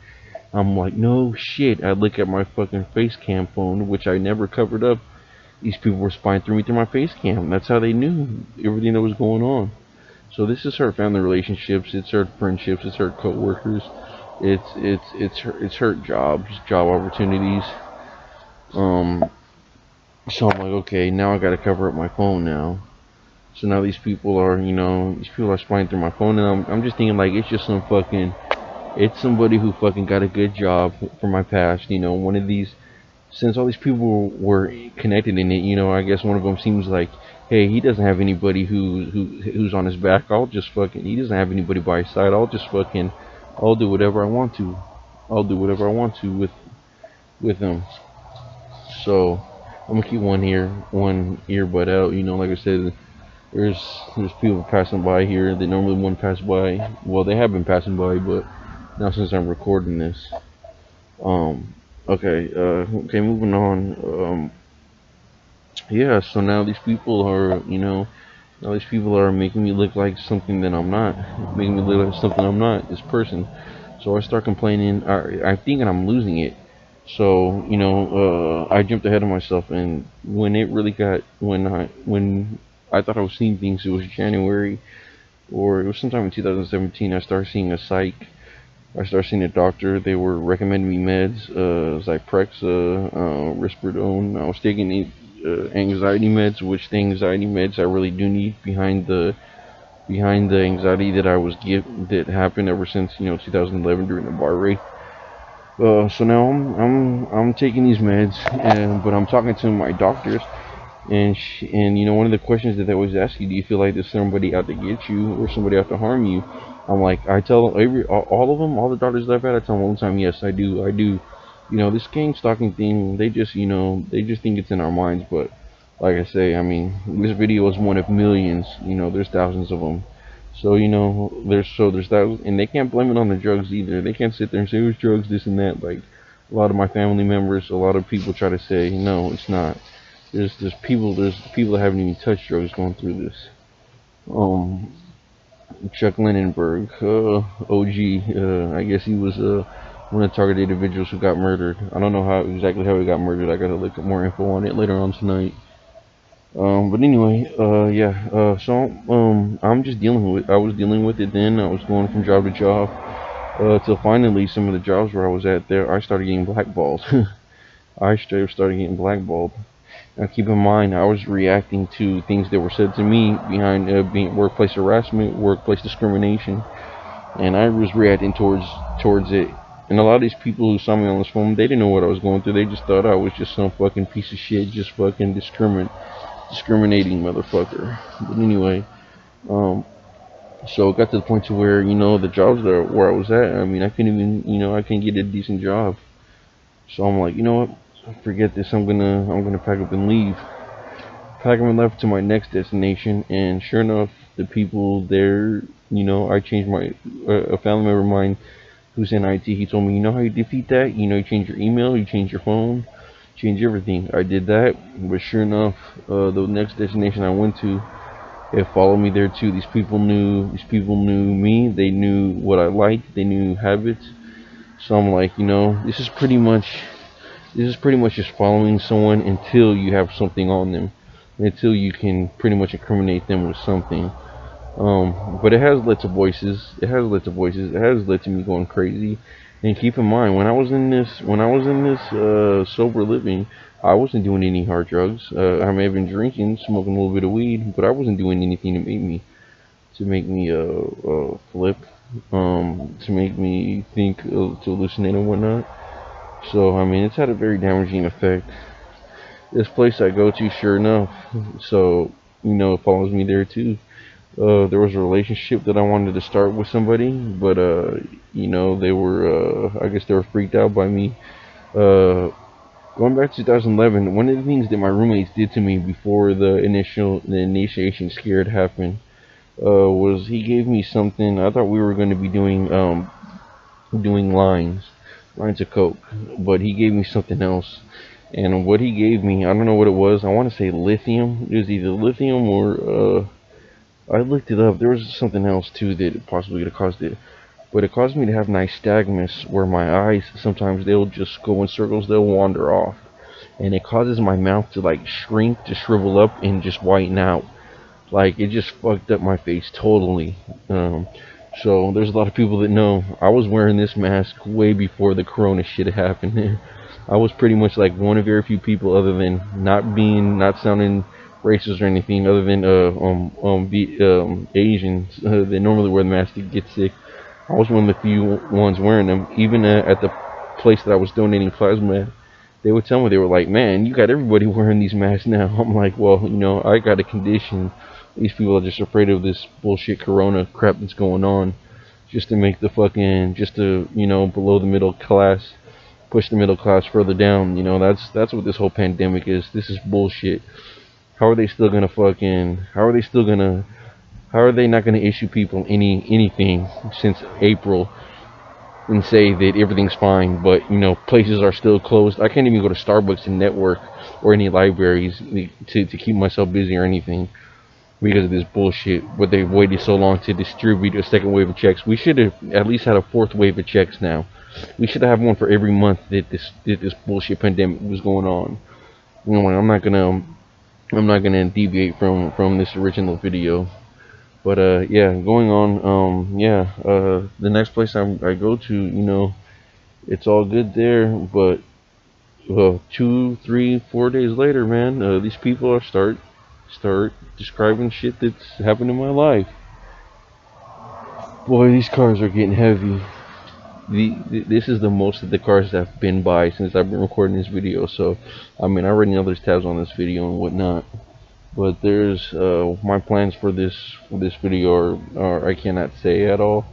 I'm like, no shit. I look at my fucking Facecam phone, which I never covered up. These people were spying through me through my Facecam. That's how they knew everything that was going on. So this has hurt family relationships. It's hurt friendships. It's hurt coworkers. It's hurt job opportunities. Um, so I'm like, okay, now I got to cover up my phone now. So now these people are spying through my phone, and I'm just thinking like it's somebody who fucking got a good job from my past. One of these, since all these people were connected in it, I guess one of them seems like, hey, he doesn't have anybody who's on his back. He doesn't have anybody by his side. I'll do whatever I want to. I'll do whatever I want to with him. So I'm gonna keep one earbud out. Like I said, there's people passing by here. They normally wouldn't pass by. Well, they have been passing by, but not since I'm recording this. Um, okay, moving on. Yeah, so now these people are making me look like something that I'm not, making me look like something I'm not, this person. So I start complaining. I'm thinking I'm losing it. So, I jumped ahead of myself, and when I thought I was seeing things, it was January, or it was sometime in 2017, I started seeing a psych. I started seeing a doctor. They were recommending me meds, Zyprexa, Risperidone. I was taking anxiety meds, which the anxiety meds I really do need behind the anxiety that happened ever since 2011 during the bar raid. So now I'm taking these meds, but I'm talking to my doctors, and one of the questions that they always ask you, do you feel like there's somebody out to get you or somebody out to harm you? I'm like, I tell all of them, all the doctors that I've had, I tell them all the time, yes, I do. This gang stalking thing, they just think it's in our minds, but like I say, I mean, this video is one of millions. There's thousands of them. So there's thousands, and they can't blame it on the drugs either. They can't sit there and say it was drugs, this and that. Like a lot of my family members, a lot of people try to say, no, it's not. There's people that haven't even touched drugs going through this. Um, Chuck Lindenberg, OG, I guess he was one of the targeted individuals who got murdered. I don't know exactly how he got murdered. I gotta look up more info on it later on tonight. But anyway, yeah. I was dealing with it then. I was going from job to job, till finally some of the jobs where I was at there, I started getting blackballed. I straight up started getting blackballed. Now keep in mind, I was reacting to things that were said to me behind being workplace harassment, workplace discrimination, and I was reacting towards it. And a lot of these people who saw me on this phone, they didn't know what I was going through. They just thought I was just some fucking piece of shit, just fucking discriminating motherfucker. But anyway, um, so it got to the point to where the jobs where I was at. I mean, I couldn't get a decent job. So I'm like, you know what? Forget this. I'm gonna pack up and leave. Pack up and left to my next destination, and sure enough, the people there, I changed my a family member of mine who's in IT. He told me, you know how you defeat that? You change your email, you change your phone, change everything. I did that, but sure enough, the next destination I went to, it followed me there too. These people knew me. They knew what I liked. They knew habits. So I'm like, this is pretty much just following someone until you have something on them, until you can pretty much incriminate them with something. But it has led to voices. It has led to voices. It has led to me going crazy. And keep in mind, when I was in this sober living, I wasn't doing any hard drugs. I may have been drinking, smoking a little bit of weed, but I wasn't doing anything to make me flip, to make me think, to hallucinate and whatnot. So I mean, it's had a very damaging effect. This place I go to, sure enough, so it follows me there too. There was a relationship that I wanted to start with somebody, but they were, I guess they were freaked out by me. Uh, Going back to 2011, one of the things that my roommates did to me before the initiation scared happened, was he gave me something. I thought we were going to be doing lines of coke, but he gave me something else. And what he gave me, I don't know what it was. I want to say lithium. It was either lithium or I looked it up. There was something else too that possibly could have caused it, but it caused me to have nystagmus, where my eyes sometimes they'll just go in circles. They'll wander off, and it causes my mouth to like shrink, to shrivel up, and just whiten out. Like it just fucked up my face totally. Um, so there's a lot of people that know I was wearing this mask way before the corona shit happened. I was pretty much like one of very few people, other than not sounding racist or anything, other than Asians that normally wear the mask to get sick. I was one of the few ones wearing them. Even at the place that I was donating plasma at, they would tell me, they were like, "Man, you got everybody wearing these masks now." I'm like, "Well, I got a condition. These people are just afraid of this bullshit corona crap that's going on, just to make the fucking, just to, below the middle class, push the middle class further down. That's what this whole pandemic is. This is bullshit. How are they still gonna fucking? How are they not gonna issue people anything since April and say that everything's fine, but places are still closed. I can't even go to Starbucks and network or any libraries to keep myself busy or anything because of this bullshit. But they've waited so long to distribute a second wave of checks. We should have at least had a fourth wave of checks now. We should have one for every month that this bullshit pandemic was going on. I'm not gonna deviate from this original video. But yeah, going on. Yeah. The next place I go to, it's all good there. But 2, 3, 4 days later, man, these people are start describing shit that's happened in my life. Boy, these cars are getting heavy. This is the most of the cars that I've been by since I've been recording this video. So, I mean, I already know there's tabs on this video and whatnot. But there's my plans for this video are I cannot say at all.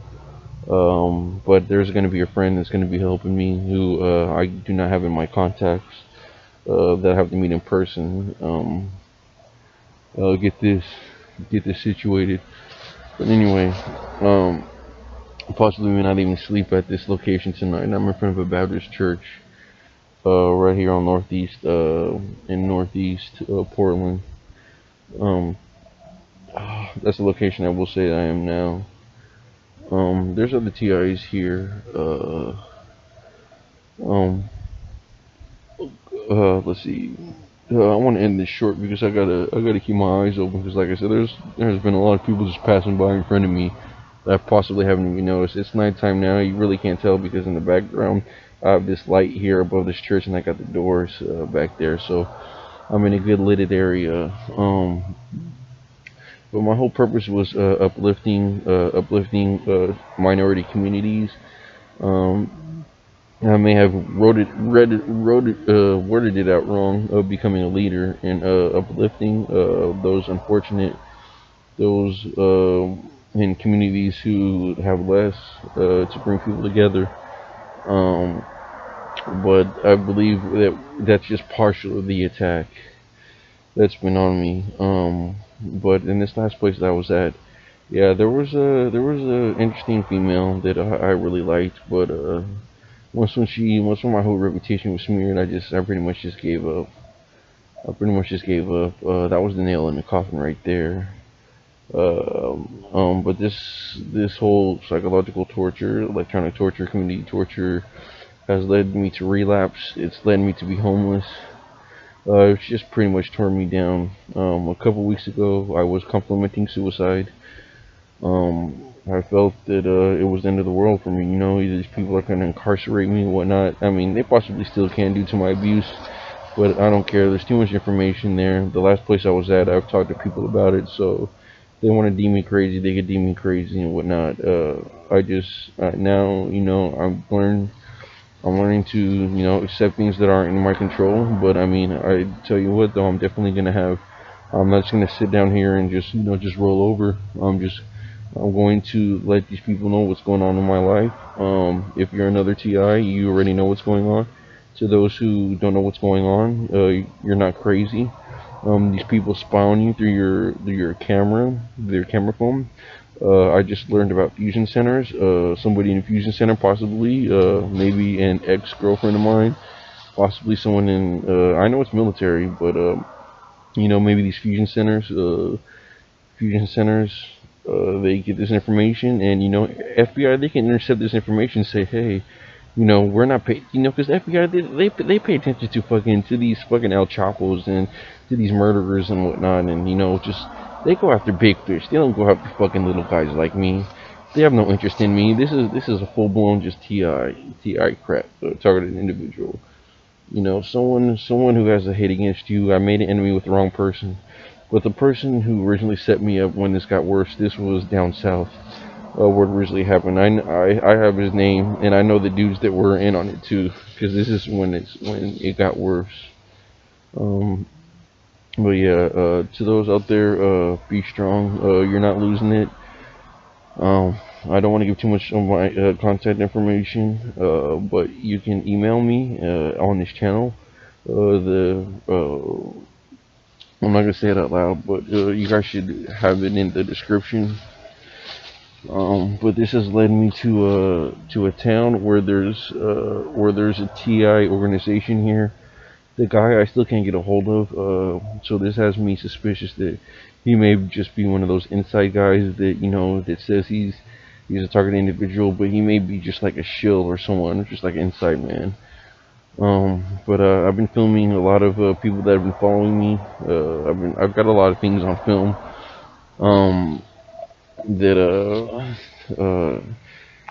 But there's going to be a friend that's going to be helping me who I do not have in my contacts, that I have to meet in person. Get this situated. But anyway, um, possibly may not even sleep at this location tonight. I'm in front of a Baptist church, right here on Northeast, in Northeast Portland. Um, that's the location I will say I am now. There's other TIs here. Um, let's see. I want to end this short because I gotta keep my eyes open, because like I said, there's been a lot of people just passing by in front of me that I possibly haven't even noticed. It's nighttime now. You really can't tell because in the background I have this light here above this church, and I got the doors back there, so I'm in a good lighted area. But my whole purpose was uplifting minority communities. Um, I may have worded it out wrong. Of becoming a leader and uplifting those unfortunate, those in communities who have less, to bring people together. Um, but I believe that that's just partial of the attack that's been on me. But in this last place that I was at, yeah, there was a interesting female that I really liked, but once when my whole reputation was smeared, I pretty much just gave up. I pretty much just gave up. That was the nail in the coffin right there. But this whole psychological torture, electronic torture, community torture, has led me to relapse. It's led me to be homeless. It's just pretty much torn me down. A couple weeks ago, I was contemplating suicide. I felt that it was the end of the world for me. You know, either these people are going to incarcerate me and whatnot. I mean, they possibly still can due to my abuse, but I don't care. There's too much information there. The last place I was at, I've talked to people about it, so if they want to deem me crazy, they could deem me crazy and whatnot. I just now, you know, I'm learning to, you know, accept things that aren't in my control. But I mean, I tell you what, though, I'm definitely gonna have. I'm not just gonna sit down here and just, you know, just roll over. I'm going to let these people know what's going on in my life. If you're another TI, you already know what's going on. To those who don't know what's going on, you're not crazy. These people spy on you through your camera, their camera phone. I just learned about fusion centers. Somebody in a fusion center, possibly, maybe an ex-girlfriend of mine, possibly someone in. I know it's military, but you know, maybe these fusion centers, they get this information, and you know, FBI, they can intercept this information, and say, hey, you know, we're not paid, you know, because FBI, they pay attention to these fucking El Chapos and to these murderers and whatnot, and you know, just they go after big fish. They don't go after fucking little guys like me. They have no interest in me. This is a full blown just TI crap, targeted individual. You know, someone who has a hate against you. I made an enemy with the wrong person, but the person who originally set me up when this got worse, this was down south, where it originally happened. I have his name, and I know the dudes that were in on it too, because this is when it got worse. Um, but yeah, to those out there, be strong. You're not losing it. Um, I don't want to give too much of my contact information, but you can email me on this channel. The I'm not gonna say it out loud, but you guys should have it in the description. But this has led me to a town where there's a TI organization here. The guy I still can't get a hold of. So this has me suspicious that he may just be one of those inside guys that, you know, that says he's a target individual, but he may be just like a shill or someone, just like an inside man. But I've been filming a lot of people that have been following me. I've got a lot of things on film. Um, that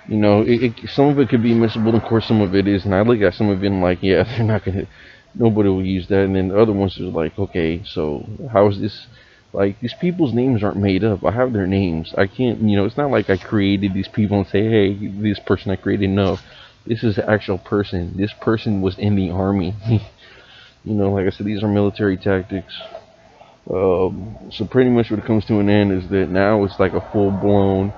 you know, some of it could be missable, of course some of it is, and I look at some of it and like, yeah, they're not gonna, nobody will use that, and then the other ones are like, okay, so how is this, like, these people's names aren't made up, I have their names, I can't, you know, it's not like I created these people and say, hey, this person I created, no, this is an actual person, this person was in the army, you know, like I said, these are military tactics. So pretty much what it comes to an end is that now it's like a full blown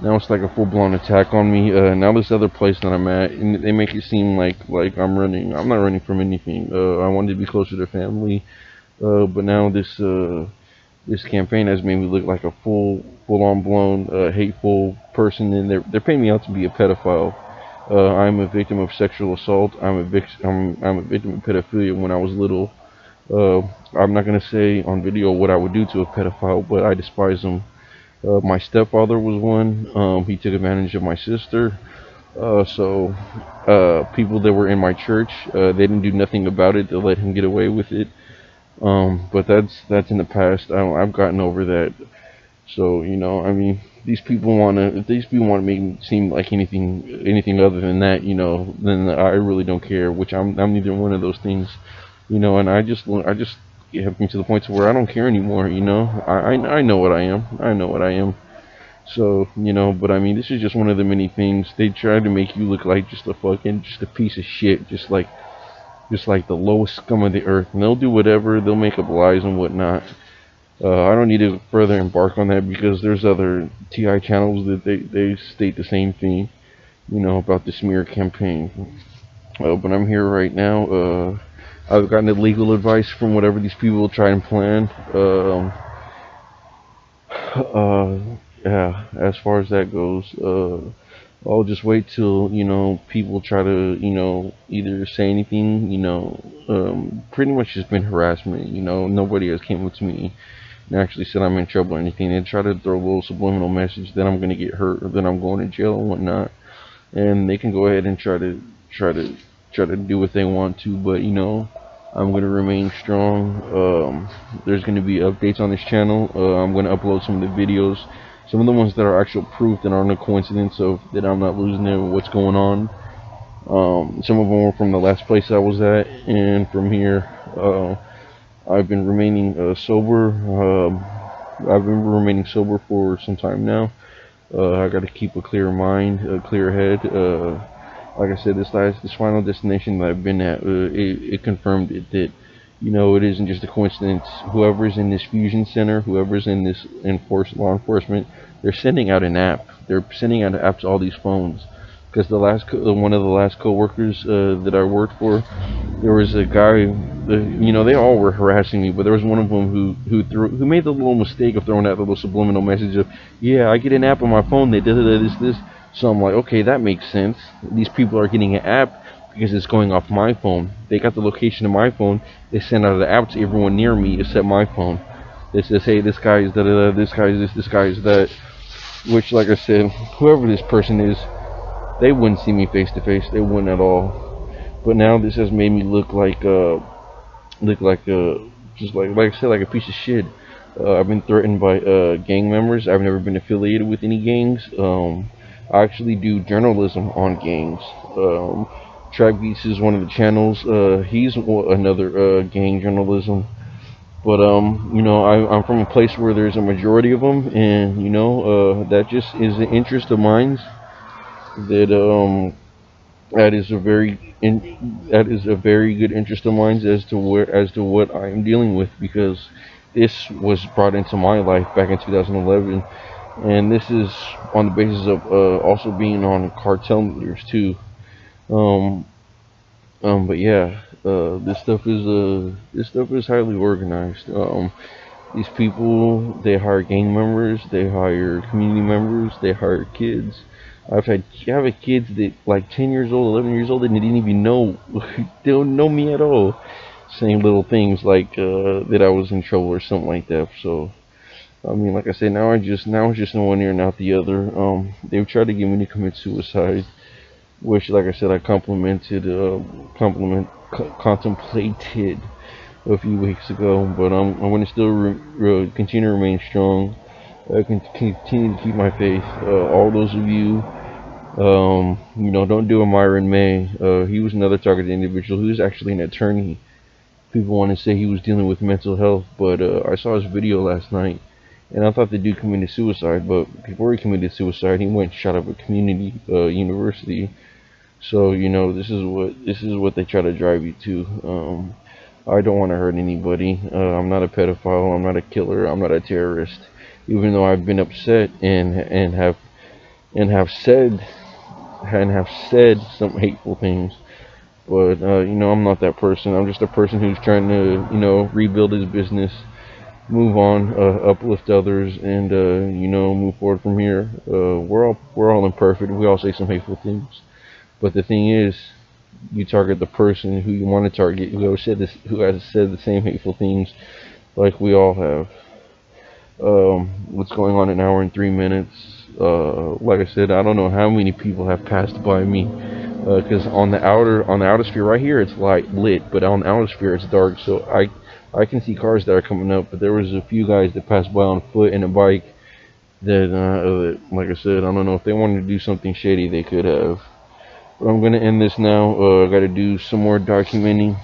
attack on me. Now this other place that I'm at, and they make it seem like I'm running. I'm not running from anything. I wanted to be closer to family, but now this campaign has made me look like a full on blown hateful person, and they're paying me out to be a pedophile. I'm a victim of sexual assault. I'm a victim of pedophilia when I was little. Uh, I'm not gonna say on video what I would do to a pedophile, but I despise them. My stepfather was one. He took advantage of my sister. People that were in my church, they didn't do nothing about it to let him get away with it. But that's in the past. I've gotten over that. So you know, I mean, if these people wanna make me seem like anything other than that, you know, then I really don't care. Which I'm neither one of those things, you know. And I just have me to the point to where I don't care anymore. You know, I know what I am. I know what I am. So, you know, but I mean, this is just one of the many things. They try to make you look like just a piece of shit, just like the lowest scum of the earth. And they'll do whatever, they'll make up lies and whatnot. I don't need to further embark on that because there's other TI channels that they state the same thing, you know, about the smear campaign. But I'm here right now. I've gotten legal advice from whatever these people try and plan. Uh, yeah, as far as that goes, I'll just wait till, people try to, either say anything, pretty much just been harassment, nobody has came up to me and actually said I'm in trouble or anything. They try to throw a little subliminal message that I'm gonna get hurt or that I'm going to jail and whatnot, and they can go ahead and try to try to do what they want to, but I'm gonna remain strong. There's gonna be updates on this channel. I'm gonna upload some of the videos, some of the ones that are actual proof that aren't a coincidence of that I'm not losing it or what's going on. Some of them were from the last place I was at, and from here, I've been remaining sober. I've been remaining sober for some time now. I got to keep a clear mind, a clear head. Like I said, this final destination that I've been at, it confirmed it that, it isn't just a coincidence. Whoever's in this fusion center, whoever's in this law enforcement, they're sending out an app. They're sending out an app to all these phones. Because one of the last coworkers that I worked for, there was a guy. They all were harassing me, but there was one of them who made the little mistake of throwing that little subliminal message of, yeah, I get an app on my phone. They did this. So I'm like, okay, that makes sense. These people are getting an app because it's going off my phone. They got the location of my phone. They send out the app to everyone near me except my phone. They says, hey, this guy is da da da. This guy is this guy is that. Which, like I said, whoever this person is, they wouldn't see me face to face. They wouldn't at all. But now this has made me look like just like I said, like a piece of shit. I've been threatened by gang members. I've never been affiliated with any gangs. I actually do journalism on gangs. Track Beats is one of the channels. He's another gang journalism. But I'm from a place where there's a majority of them, and that just is an interest of mine. That that is that is a very good interest of mine as to what I am dealing with, because this was brought into my life back in 2011, and this is on the basis of also being on cartel meters too. Um, but yeah, this stuff is highly organized. These people, they hire gang members, they hire community members, they hire kids. I've had kids that like 10 years old, 11 years old, and they didn't even know, they don't know me at all, saying little things like that I was in trouble or something like that. So I mean, like I said, now it's just in one ear and out the other. They've tried to get me to commit suicide, which, like I said, I contemplated a few weeks ago, but I'm going to still continue to remain strong. I can continue to keep my faith. All those of you, don't do a Myron May. He was another targeted individual who's actually an attorney. People want to say he was dealing with mental health, but I saw his video last night, and I thought the dude committed suicide. But before he committed suicide, he went and shot up a community university. So this is what they try to drive you to. I don't want to hurt anybody. I'm not a pedophile. I'm not a killer. I'm not a terrorist. Even though I've been upset and have said some hateful things, but I'm not that person. I'm just a person who's trying to rebuild his business, move on, uplift others, and move forward from here. We're all imperfect. We all say some hateful things, but the thing is, you target the person who you want to target, who has said the same hateful things, like we all have. What's going on in an hour and 3 minutes? Like I said, I don't know how many people have passed by me. Because on the outer sphere right here, it's lit, but on the outer sphere it's dark. So I can see cars that are coming up, but there was a few guys that passed by on foot and a bike. That, like I said, I don't know if they wanted to do something shady, they could have. But I'm gonna end this now. I gotta do some more documenting.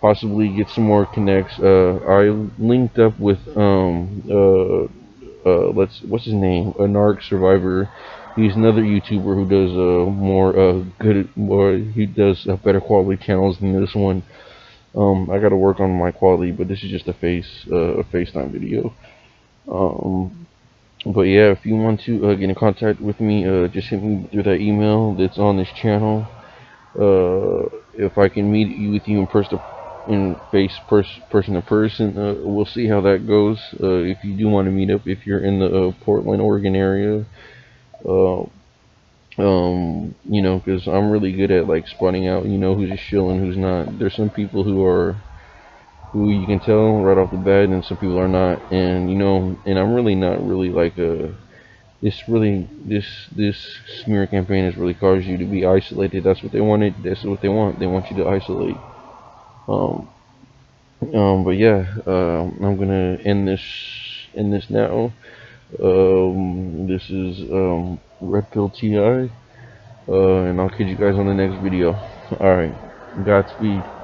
Possibly get some more connects. I linked up with what's his name? A narc survivor. He's another YouTuber who does he does better quality channels than this one. I gotta work on my quality, but this is just a FaceTime video. But yeah, if you want to get in contact with me, just hit me through that email that's on this channel. If I can meet you with you in person to person, we'll see how that goes. If you do want to meet up, if you're in the Portland, Oregon area, uh, you know, because I'm really good at like spotting out, you know, who's just chilling, who's not. There's some people who you can tell right off the bat, and some people are not. And you know, and I'm really not really like a. This smear campaign has really caused you to be isolated. That's what they wanted. That's what they want. They want you to isolate. Um, but yeah, I'm gonna end this now. This is Red Pill TI, and I'll catch you guys on the next video. All right, Godspeed.